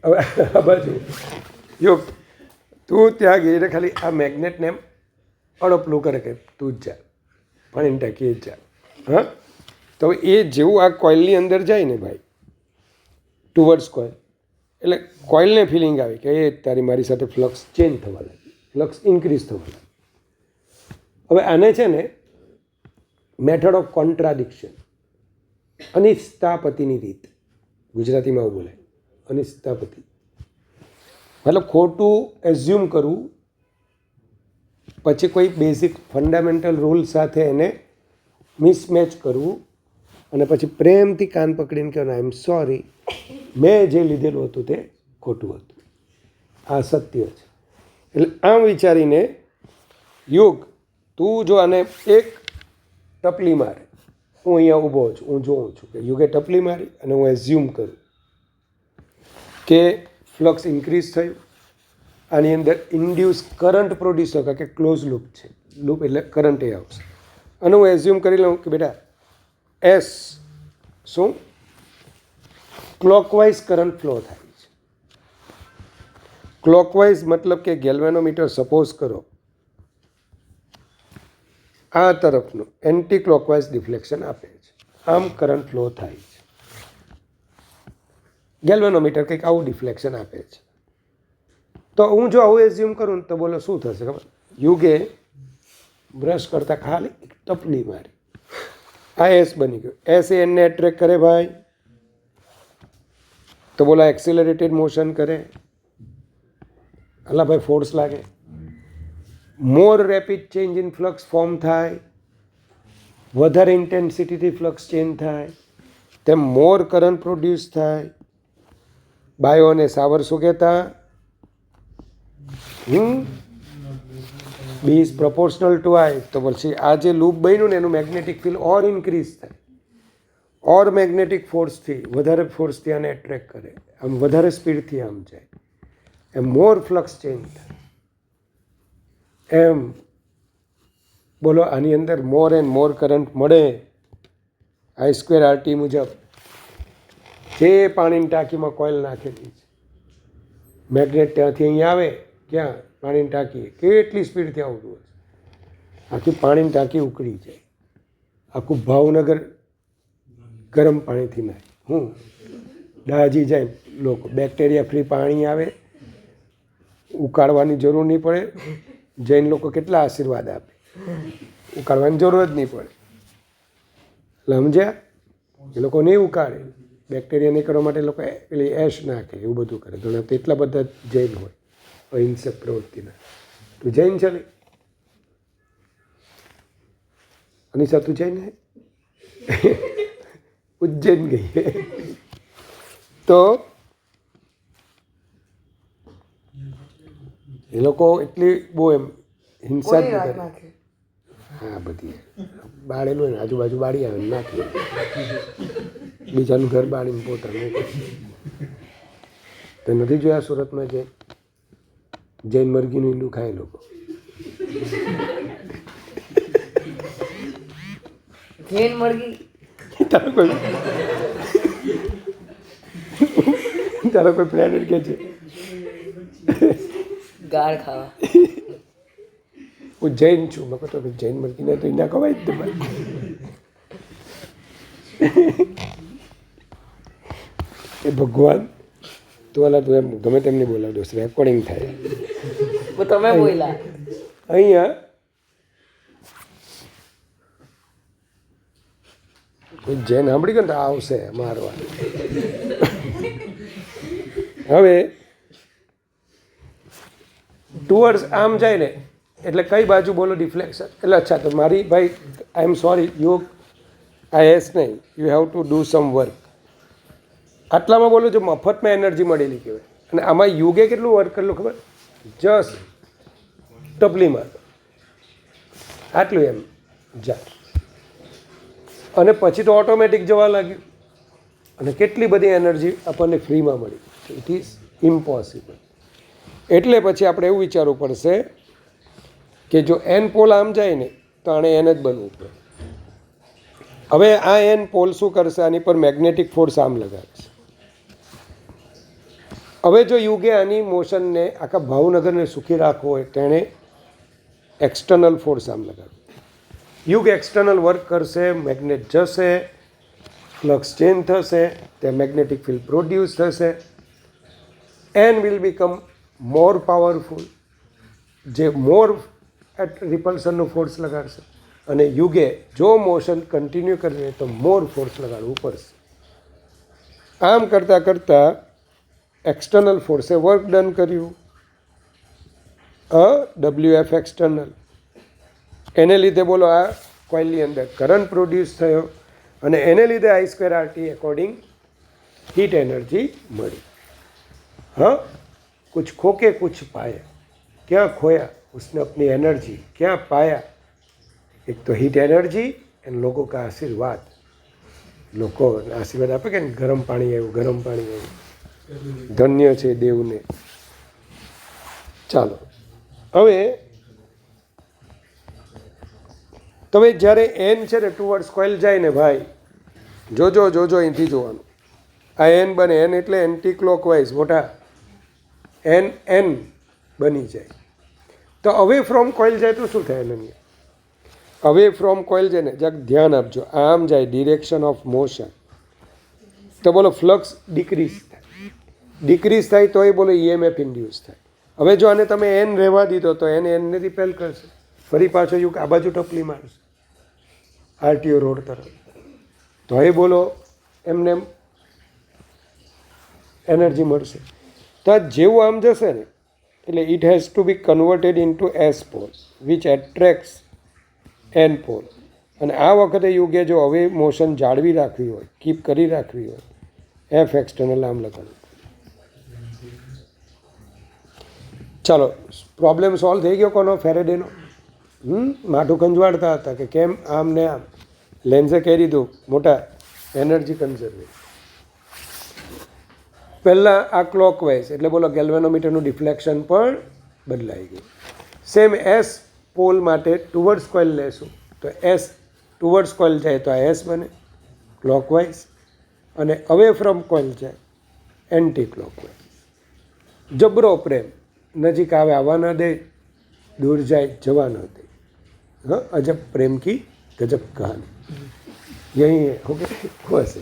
હવે આ બાજુ યોગ, તું ત્યાં ગઈને ખાલી આ મેગ્નેટને એમ અડપલું કરે કે તું જ જા, પાણીની ટાંકી જ જા. હા, તો એ જેવું આ કોઇલની અંદર જાય ને ભાઈ, ટુવર્ડ્સ કોઇલ, એટલે કોઇલને ફિલિંગ આવી કે એ તારી મારી સાથે ફ્લક્સ ચેન્જ થવા લાગી, ફ્લક્સ ઇન્ક્રીઝ થવા લાગી. હવે આને છે ને મેથડ ઓફ કોન્ટ્રાડિક્શન, અનિષ્ટાપતિની રીત, ગુજરાતીમાં આવું બોલાય, અનિષ્ટાપતિ. મતલબ ખોટું એઝ્યુમ કરવું, પછી કોઈ બેઝિક ફંડામેન્ટલ રૂલ સાથે એને મિસમેચ કરવું, અને પછી પ્રેમથી કાન પકડીને કહેવાનું આઈ એમ સોરી, મેં જે લીધેલું હતું તે ખોટું હતું, આ સત્ય છે. એટલે આમ વિચારીને યુગ, તું જો આને એક ટપલી મારે, હું અહીંયા ઊભો છું, હું જોઉં છું કે યુગે ટપલી મારી, અને હું એઝ્યુમ કરું કે ફ્લક્સ ઇન્ક્રીઝ થયું, આની અંદર ઇન્ડ્યુસ કરંટ પ્રોડ્યુસ થયો, કે ક્લોઝ લૂપ છે, લૂપ એટલે કરંટ એ આવશે, અને હું એઝ્યુમ કરી લઉં કે બેટા એસ શું ક્લોકવાઇઝ કરંટ ફ્લો થાય છે. ક્લોકવાઇઝ મતલબ કે ગેલ્વેનોમીટર સપોઝ કરો આ તરફનું એન્ટી ક્લોકવાઇઝ ડિફ્લેક્શન આપે છે, આમ કરંટ ફ્લો થાય છે. ગેલ્વેનોમીટર કંઈક આવું ડિફ્લેક્શન આપે છે. તો હું જો આવું એઝ્યુમ કરું તો બોલો શું થશે ખબર? યુગે બ્રશ કરતાં ખાલી એક ટપલી મારી, આ એસ બની ગયું. એસ એ એને એટ્રેક્ટ કરે ભાઈ, તો બોલો એક્સિલરેટેડ મોશન કરે, અલા ભાઈ ફોર્સ લાગે, more rapid change in flux form થાય, વધારે ઇન્ટેન્સિટીથી ફ્લક્સ ચેન્જ થાય, તેમ મોર કરંટ પ્રોડ્યુસ થાય. બાયો અને સાવર શું કહેતા? B is proportional to I. તો પછી આ જે લૂપ બન્યું ને એનું મેગ્નેટિક ફિલ્ડ ઓર ઇન્ક્રીઝ થાય, ઓર મેગ્નેટિક ફોર્સથી, વધારે ફોર્સથી આને એટ્રેક્ટ કરે, આમ વધારે સ્પીડથી આમ જાય, એમ મોર ફ્લક્સ ચેન્જ થાય. એમ બોલો આની અંદર મોર એન્ડ મોર કરંટ મળે I²RT મુજબ. જે પાણીની ટાંકીમાં કોઇલ નાખેલી છે, મેગ્નેટ ત્યાંથી અહીંયા આવે, ક્યાં? પાણીની ટાંકી. કેટલી સ્પીડથી આવતું હશે, આખી પાણીની ટાંકી ઉકળી જાય, આખું ભાવનગર ગરમ પાણીથી નાખે, દાજી જાય લોકો. બેક્ટેરિયા ફ્રી પાણી આવે, ઉકાળવાની જરૂર નહીં પડે. જૈન લોકો કેટલા આશીર્વાદ આપે, ઉકાળવાની જરૂર જ નહીં પડે. સમજ્યા? એ લોકો નહીં ઉકાળે, બેક્ટેરિયા નહીં કરવા માટે લોકો પેલી એશ નાખે, એવું બધું કરે. ઘણા તેટલા બધા જૈન હોય અહિંસક પ્રવૃત્તિના. તું જૈન છે ને? અનિશા તું જૈન હે? ઉજ્જૈન ગઈ તો એ લોકો એટલી બહુ એમ હિંસા જ કરે. હા, બધી બાળેલું ને આજુબાજુ બાળી આવે ને નાખી, બીજાનું ઘર બાળીને પોતાનું. તો નથી જોયા સુરતમાં જૈન મરઘીનું ઈંડું ખાય લોકો? જૈન મરઘી તારો કોઈ પ્લેનેટ કે છે ગાળ ખાવા? હું જૈન છું. મેં કહો તો જૈન મરઘીને તો ઈંડા ખવાય જ તમારે. એ ભગવાન તું અલા તું એમ ગમે તેમને બોલાવજો, રેકોર્ડિંગ થાય. તમે બોલ્યા અહીંયા જૈન સાંભળી ગયો ને તો આવશે મારવા. હવે ટુવર્ડ્સ આમ જાય ને એટલે કઈ બાજુ બોલો ડિફ્લેક્શન? એટલે અચ્છા, તો મારી ભાઈ આઈ એમ સોરી, યુ એસ નહીં, you have to do some work. આટલામાં બોલો જો મફતમાં એનર્જી મળેલી કહેવાય. અને આમાં યુગે કેટલું વર્ક કરેલું ખબર? જસ્ટ ટપલીમાં આટલું એમ જા, અને પછી તો ઓટોમેટિક જવા લાગ્યું. અને કેટલી બધી એનર્જી આપણને ફ્રીમાં મળી. It is impossible. એટલે પછી આપણે એવું વિચારવું પડશે કે જો એન પોલ આમ જાય ને તો આણે એન જ બનવું પડે. હવે આ એન પોલ શું કરશે? આની પર મેગ્નેટિક ફોર્સ આમ લગાડશે. હવે જો યુગે આની મોશનને આખા ભાવનગરને સુખી રાખવો હોય તેણે એક્સટર્નલ ફોર્સ આમ લગાડવું. યુગ એક્સટર્નલ વર્ક કરશે, મેગ્નેટ જશે, ફ્લક્સ ચેન્જ થશે, ત્યાં મેગ્નેટિક ફિલ્ડ પ્રોડ્યુસ થશે, N will become more powerful, જે મોર રિપલ્સનનો ફોર્સ લગાડશે. અને યુગે જો મોશન કન્ટિન્યુ કરશે તો મોર ફોર્સ લગાડવું પડશે. આમ કરતાં કરતાં એક્સટર્નલ ફોર્સે વર્ક ડન કર્યું, WF એક્સટર્નલ. એને લીધે બોલો આ કોઇલની અંદર કરંટ પ્રોડ્યુસ થયો, અને એને લીધે I²RT એકોર્ડિંગ हीट एनर्जी मड़ी. हाँ, कुछ खो के कुछ पाया. क्या खोया? उसने अपनी एनर्जी क्या पाया? एक तो हीट एनर्जी एंड लोगों का आशीर्वाद. લોકો આશીર્વાદ આપે કે ગરમ પાણી આવ્યું, ગરમ પાણી આવ્યું, ધન્ય છે દેવને. ચાલો હવે તમે જ્યારે એન છે ને ટુવર્ડ્સ કોઇલ જાય ને ભાઈ, જોજો અહીંથી જોવાનું. આ એન બને, એન એટલે એન્ટી ક્લોકવાઇઝ મોટા એન બની જાય. તો અવે ફ્રોમ કોઇલ જાય તો શું થાય? અનન્ય અવે ફ્રોમ કોઇલ જાય ને, જરાક ધ્યાન આપજો. આમ જાય ડિરેક્શન ઓફ મોશન, તો બોલો ફ્લક્સ ડિક્રીઝ થાય તો એ બોલો EMF ઇન્ડ્યુસ થાય. હવે જો આને તમે એન રહેવા દીધો તો એને રિપેલ કરશે, ફરી પાછો યુગ આ બાજુ ટપલી મારશે RTO રોડ તરફ. તો એ બોલો એમને એનર્જી મળશે. તો જેવું આમ જશે ને એટલે it has to be converted into S pole which attracts N pole. અને આ વખતે યુગે જો હવે મોશન જાળવી રાખવી હોય, કીપ કરી રાખવી હોય, એફ એક્સટર્નલ આમ લગાડવું. ચાલો, પ્રોબ્લેમ સોલ્વ થઈ ગયો. કોનો? ફેરેડેનો. માઠું ખંજવાળતા હતા કે કેમ આમ ને આમ. લેન્સે કહી દીધું મોટા એનર્જી કન્ઝર્વેશન. પહેલાં આ ક્લોકવાઇઝ એટલે બોલો ગેલ્વેનોમીટરનું ડિફ્લેક્શન પણ બદલાઈ ગયું. સેમ એસ પોલ માટે ટુવર્ડ્સ કોઇલ લેશું તો એસ ટુવર્ડ્સ કોઇલ જાય તો આ એસ બને ક્લોકવાઇઝ, અને અવે ફ્રોમ કોઇલ જાય એન્ટી ક્લોકવાઇઝ. જબરો પ્રેમ, નજીક આવે આવવા ન દે, દૂર જાય જવા ન દે. હા, અજબ પ્રેમ કી ગજબ કહાની. યહીં ઓકે બસ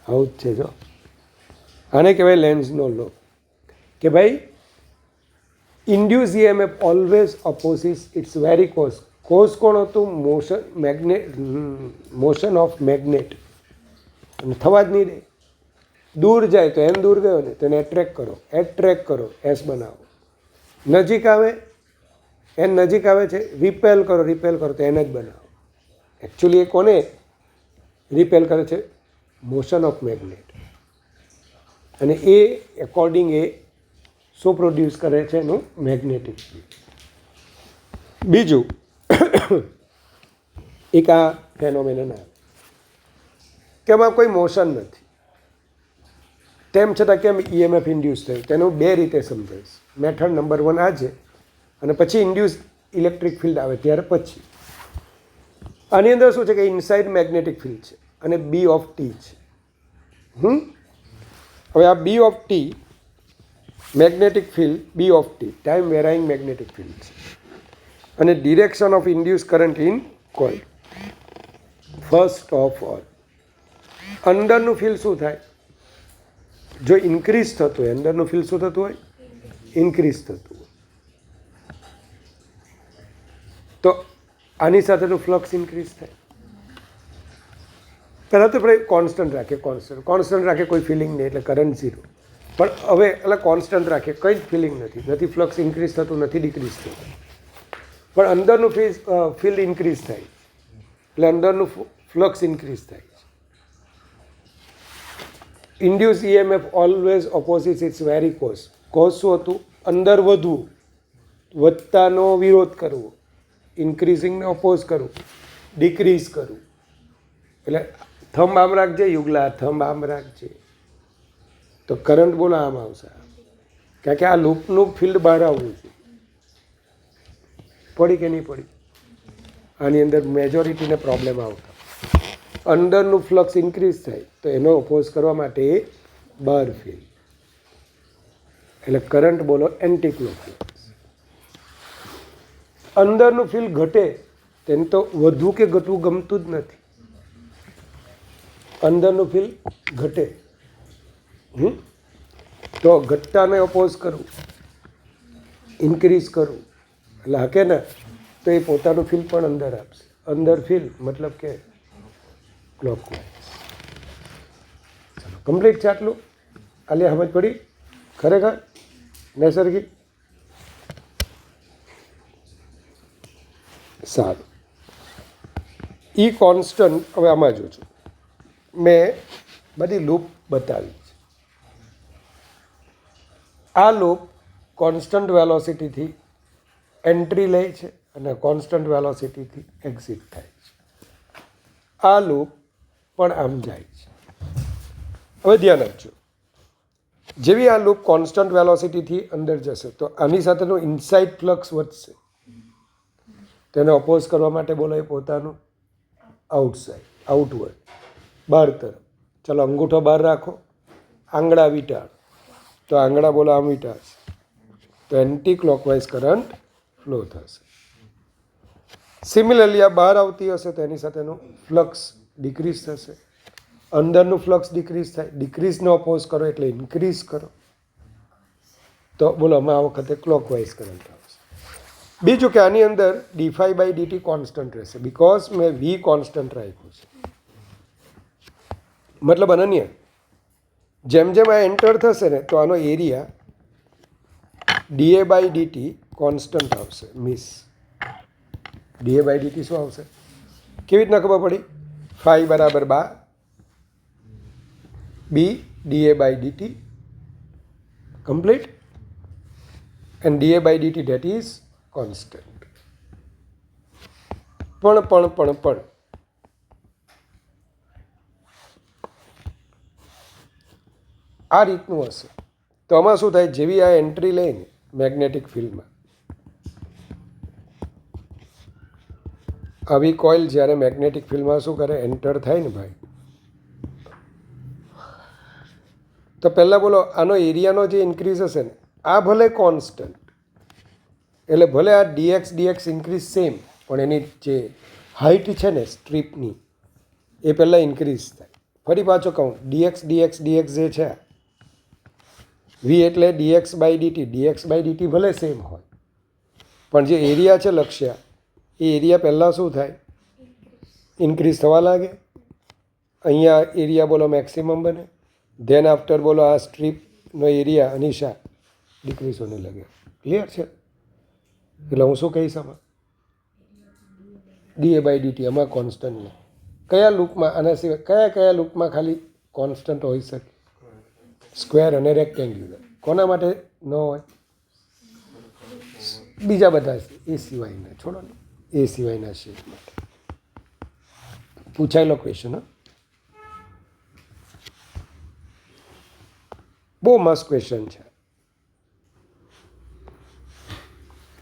આવું જ છે. જો આને કહેવાય લેન્સનો લો કે ભાઈ induce EMF always opposite its very cause cause કોણ હતું? Motion of magnet. અને થવા જ નહીં દે. દૂર જાય તો એમ દૂર ગયો ને તેને એટ્રેક કરો, એસ બનાવો. નજીક આવે એન નજીક આવે છે, રિપેલ કરો તો એને જ બનાવો. એકચ્યુઅલી એ કોને રિપેલ કરે છે? Motion of magnet. અને એ એકોર્ડિંગ એ શું પ્રોડ્યુસ કરે છે? એનું મેગ્નેટિક ફિલ્ડ. બીજું એક આ ફેનોમેનન આવે કે એમાં કોઈ મોશન નથી, તેમ છતાં કેમ EMF ઇન્ડ્યુસ થયું? તેનું બે રીતે સમજાવીશ. મેથડ નંબર 1 આ છે, અને પછી ઇન્ડ્યુસ ઇલેક્ટ્રિક ફિલ્ડ આવે ત્યારે પછી. આની અંદર શું છે કે ઇનસાઇડ મેગ્નેટિક ફિલ્ડ છે અને B ઓફ T છે. હવે આ B of T magnetic field, B of T time varying magnetic field છે. અને direction of induce current in coil. First of all અંદરનું ફિલ્ડ શું થાય? જો ઇન્ક્રીઝ થતું હોય, અંદરનું ફિલ્ડ શું થતું હોય? ઇન્ક્રીઝ થતું હોય. તો આની સાથેનું ફ્લક્સ ઇન્ક્રીઝ થાય. પહેલાં તો આપણે કોન્સ્ટન્ટ રાખે કોઈ ફિલિંગ નહીં, એટલે કરંટ 0. પણ હવે એટલે કોન્સ્ટન્ટ રાખે, કંઈ જ ફિલિંગ નથી ફ્લક્સ ઇન્ક્રીઝ થતું, નથી ડિક્રીઝ થતું. પણ અંદરનું ફિલ્ડ ઇન્ક્રીઝ થાય, એટલે અંદરનું ફ્લક્સ ઇન્ક્રીઝ થાય. Induce EMF always opposite its very cause. Cause શું હતું? અંદર વધવું, વધતાનો વિરોધ કરવો, ઇન્ક્રીઝિંગને ઓપોઝ કરવું, ડિક્રીઝ કરવું. એટલે થંબ આમ રાખજે યુગલા, થંબ આમ રાખજે, તો કરંટ બોલો આમ આવશે. કારણ કે આ લૂપનું ફિલ્ડ બહાર આવવું છે. પડી કે નહીં પડી? આની અંદર મેજોરિટીને પ્રોબ્લેમ આવતા. અંદરનું ફ્લક્સ ઇન્ક્રીઝ થાય તો એનો ઓપોઝ કરવા માટે બહાર ફિલ્ડ, એટલે કરંટ બોલો એન્ટીક્લોકવાઇઝ. અંદરનું ફિલ્ડ ઘટે તેને તો વધુ કે ઘટવું ગમતું જ નથી. અંદરનું ફિલ્ડ ઘટે તો ઘટતાને ઓપોઝ કરવું, ઇન્ક્રીઝ કરવું, એટલે હકે ને તો એ પોતાનું ફિલ્ડ પણ અંદર આપશે. અંદર ફિલ્ડ મતલબ કે ક્લોકવાઇઝ. ચલો કમ્પ્લીટ છે આટલું? આલી સમજ પડી ખરેખર નૈસર્ગિક? સારું. ઈ કોન્સ્ટન્ટ હવે આમાં જોજો, મેં બધી લૂપ બતાવી છે. આ લૂપ કોન્સ્ટન્ટ વેલોસિટીથી એન્ટ્રી લે છે અને કોન્સ્ટન્ટ વેલોસિટીથી એક્ઝિટ થાય છે. આ લૂપ પણ આમ જાય છે. હવે ધ્યાન આપજો, જેવી આ લૂપ કોન્સ્ટન્ટ વેલોસિટીથી અંદર જશે તો આની સાથેનું ઇનસાઇડ ફ્લક્સ વધશે. તેને ઓપોઝ કરવા માટે બોલો એ પોતાનું આઉટસાઇડ, આઉટવર્ડ, બહાર તરફ. ચલો અંગૂઠો બહાર રાખો, આંગળા વીંટાળો, તો આંગળા બોલો આમ વીંટાળશે, તો એન્ટી ક્લોકવાઇઝ કરંટ ફ્લો થશે. સિમિલરલી આ બહાર આવતી હશે તો એની સાથેનું ફ્લક્સ ડિક્રીઝ થશે. અંદરનું ફ્લક્સ ડિક્રીઝ થાય, ડિક્રીઝને ઓપોઝ કરો એટલે ઇન્ક્રીઝ કરો, તો બોલો અમે આ વખતે ક્લોકવાઇઝ કરંટ આવશે. બીજું કે આની અંદર dϕ/dt કોન્સ્ટન્ટ રહેશે, બિકોઝ મેં V કોન્સ્ટન્ટ રાખ્યું છે. મતલબ અનન્ય, જેમ જેમ આ એન્ટર થશે ને તો આનો એરિયા dA/dt કોન્સ્ટન્ટ આવશે. dA/dt શું આવશે? કેવી રીતના ખબર પડી? phi બરાબર 12 B dA/dt complete and dA/dt that is constant. પણ આ રીતનું હશે તો આમાં શું થાય? જેવી આ એન્ટ્રી લઈને મેગ્નેટિક ફિલ્ડમાં, આવી કોઇલ જ્યારે મેગ્નેટિક ફિલ્ડમાં શું કરે? એન્ટર થાય ને ભાઈ, તો પહેલાં બોલો આનો એરિયાનો જે ઇન્ક્રીઝ હશે ને, આ ભલે કોન્સ્ટન્ટ, એટલે ભલે આ dx ઇન્ક્રીઝ સેમ, પણ એની જે હાઇટ છે ને સ્ટ્રીપની એ પહેલાં ઇન્ક્રીઝ થાય. ફરી પાછો કહું, dx જે છે v એટલે dx/dt ભલે સેમ હોય, પણ જે એરિયા છે લક્ષ્ય એ એરિયા પહેલાં શું થાય? ઇન્ક્રીઝ થવા લાગે. અહીંયા એરિયા બોલો મેક્સિમમ બને. ધેન આફ્ટર બોલો આ સ્ટ્રીપનો એરિયા અનિશા ડિક્રીઝ હોને લગે. ક્લિયર છે? એટલે હું શું કહીશ આમાં? dA/dt આમાં કોન્સ્ટન્ટ નહીં. કયા લૂપમાં આના સિવાય કયા લૂપમાં ખાલી કોન્સ્ટન્ટ હોઈ શકે? સ્ક્વેર અને રેક્ટેન્ગ્યુલર. કોના માટે ન હોય? બીજા બધા એ સિવાયના, છોડો ને, એ સિવાયના શેપ માટે. પૂછાયેલો ક્વેશ્ચન. બહુ મસ્ત ક્વેશ્ચન છે.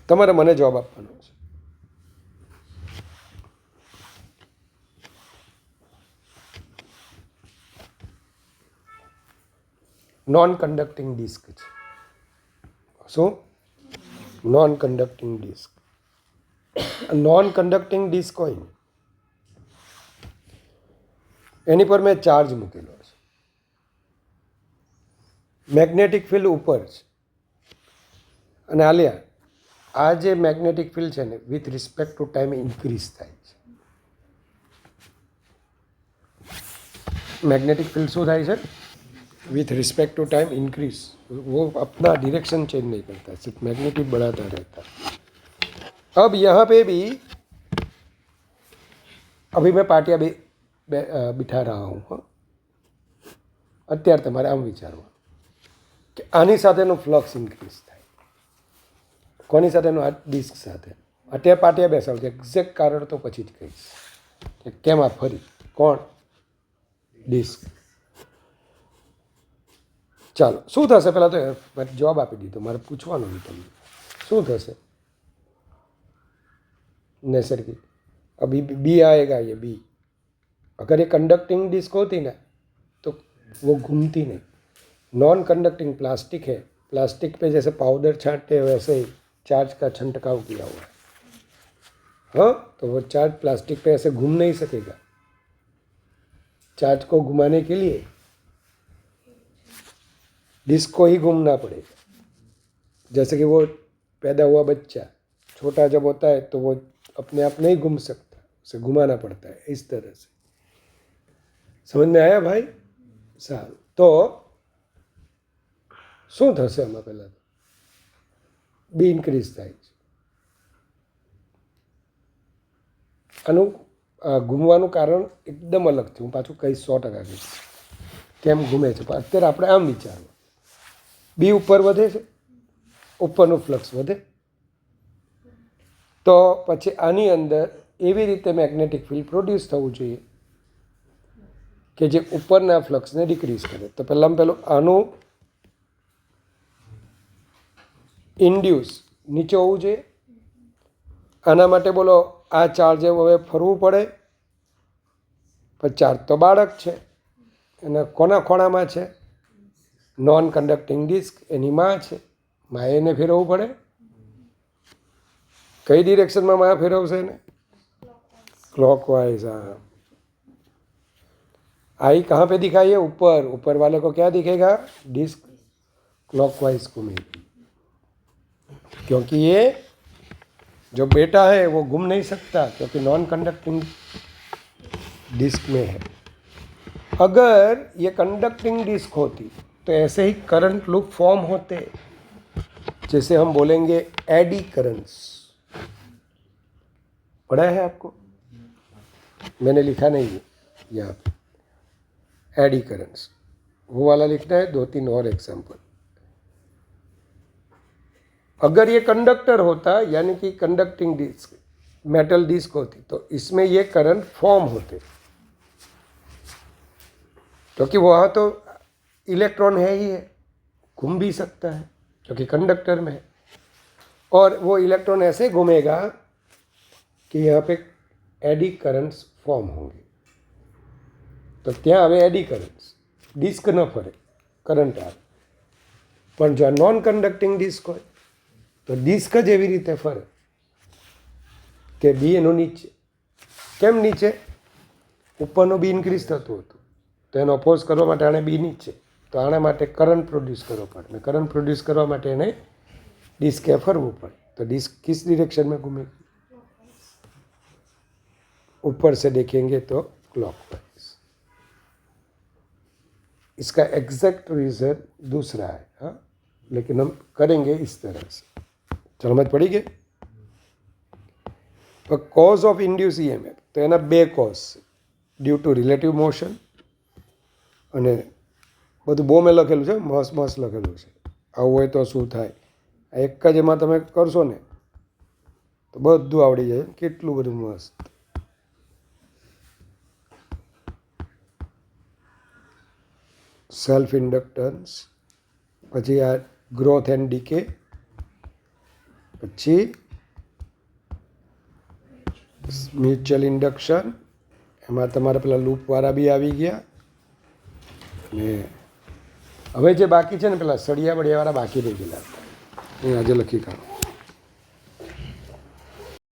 તમારે મને જવાબ આપવાનો છે. નોન કન્ડક્ટિંગ ડિસ્ક છે. શું? Non conducting disc. Non conducting disc હોય ને એની પર મેં ચાર્જ મૂકેલો છે. મેગ્નેટિક ફિલ્ડ ઉપર છે. અને આલિયા આ જે મેગ્નેટિક ફિલ્ડ છે ને with respect to time increase થાય છે. मैग्नेटिक फील्ड शो થાય છે with respect to time increase, वो अपना डायरेक्शन चेंज नहीं करता, सिर्फ मैग्नेटिक बढ़ाता रहता. अब यहाँ पे भी अभी मैं पाटिया बिठा रहा हूँ. અત્યારે તમારે આમ વિચારવું કે આની સાથેનું ફ્લક્સ ઇન્ક્રીઝ થાય, કોની સાથેનું? આ ડિસ્ક સાથે. અત્યારે પાટિયા બેસાડું, એક્ઝેક્ટ કારણ તો પછી જ કહીશ કે કેમ આ ફરી. કોણ? ડિસ્ક. ચાલો, શું થશે? પહેલાં તો જવાબ આપી દીધો, મારે પૂછવાનું નહીં તમને. શું થશે? नैसर्गिक. अभी बी आएगा, ये बी. अगर ये कंडक्टिंग डिस्क होती ना तो वो घूमती नहीं. नॉन कंडक्टिंग प्लास्टिक है, प्लास्टिक पे जैसे पाउडर छांटते हैं वैसे ही चार्ज का छंटकाव किया हुआ है. हाँ, तो वो चार्ज प्लास्टिक पे ऐसे घूम नहीं सकेगा. चार्ज को घुमाने के लिए डिस्क को ही घूमना पड़ेगा. जैसे कि वो पैदा हुआ बच्चा छोटा जब होता है तो वो अपने आप नहीं घूम सकता, उसे घुमाना पड़ता है इस तरह से. समझ में आया भाई? साરું. તો શું થશે આમાં? પહેલાં તો બી ઇન્ક્રીઝ થાય છે. આનું ઘૂમવાનું કારણ એકદમ અલગ છે, હું પાછું કહીશ 100% કહીશ કેમ ઘૂમે છે. પણ અત્યારે આપણે આમ વિચારવું, બી ઉપર વધે છે, ઉપરનું ફ્લક્સ વધે, તો પછી આની અંદર એવી રીતે મેગ્નેટિક ફિલ્ડ પ્રોડ્યુસ થવું જોઈએ કે જે ઉપરના ફ્લક્સને ડિક્રીઝ કરે. તો પહેલાં આનું ઇન્ડ્યુસ નીચે હોવું જોઈએ. આના માટે બોલો આ ચાર્જે હવે ફરવું પડે. પણ ચાર્જ તો બાળક છે, એના કોના ખોણામાં છે? નોન કન્ડક્ટિંગ ડિસ્ક, એની માં છે. માએ એને ફેરવવું પડે. કઈ ડિરેક્શનમાં માં ફેરવશે ને? क्लॉकवाइज. हाँ, आई कहाँ पे दिखाई है? ऊपर. ऊपर वाले को क्या दिखेगा? डिस्क क्लॉकवाइज घूमेगी, क्योंकि ये जो बेटा है वो घूम नहीं सकता, क्योंकि नॉन कंडक्टिंग डिस्क में है. अगर ये कंडक्टिंग डिस्क होती तो ऐसे ही करंट लूप फॉर्म होते, जैसे हम बोलेंगे एडी करंट्स. पढ़ा है आपको? मैंने लिखा नहीं है यहाँ पे. एडी करंट्स वो वाला लिखना है. 2-3 और एग्जाम्पल. अगर ये कंडक्टर होता, यानी कि कंडक्टिंग डिस्क, मेटल डिस्क होती, तो इसमें ये करंट फॉर्म होते, क्योंकि वहाँ तो इलेक्ट्रॉन है ही है, घूम भी सकता है क्योंकि कंडक्टर में है. और वो इलेक्ट्रॉन ऐसे घूमेगा कि यहाँ पे एडी करंट्स फॉर्म होंगे. तो ત્યાં હવે એડી કરંટ્સ, ડિસ્ક ન ફરે, કરંટ આવે. પણ જો નોન કન્ડક્ટિંગ ડિસ્ક હોય તો ડિસ્ક જ એવી રીતે ફરે કે બી એનું નીચે. કેમ નીચે? ઉપરનું બી ઇન્ક્રીઝ થતું હતું, તો એનો અપોઝ કરવા માટે આણે બી નીચે, તો આના માટે કરંટ પ્રોડ્યુસ કરવો પડે. અને કરંટ પ્રોડ્યુસ કરવા માટે એને ડિસ્કે ફરવું પડે. તો ડિસ્ક કિસ ડિરેક્શનમાં ઘૂમે? ऊपर से देखेंगे तो क्लॉकवाइज। इसका एग्जैक्ट रीज़न दूसरा है, हाँ, लेकिन हम करेंगे इस तरह से। समझ पड़ी गई? तो कॉज ऑफ इंड्यूस ईएमएफ तो एना બે cause due to relative motion અને બધું બહુ મેં લખેલું છે, મસ્ત લખેલું છે. આવું હોય તો શું થાય, આ એક જ એમાં તમે કરશો ને તો બધું આવડી જાય. કેટલું બધું મસ્ત. સેલ્ફ ઇન્ડક્ટન્સ, પછી આ ગ્રોથ એન્ડ ડીકે, પછી મ્યુચ્યુઅલ ઇન્ડક્શન, એમાં તમારે પેલા લૂપવાળા બી આવી ગયા. ને હવે જે બાકી છે ને પેલા સળિયા બળિયાવાળા બાકી રહી ગયેલા, હું આજે લખી કાઢું.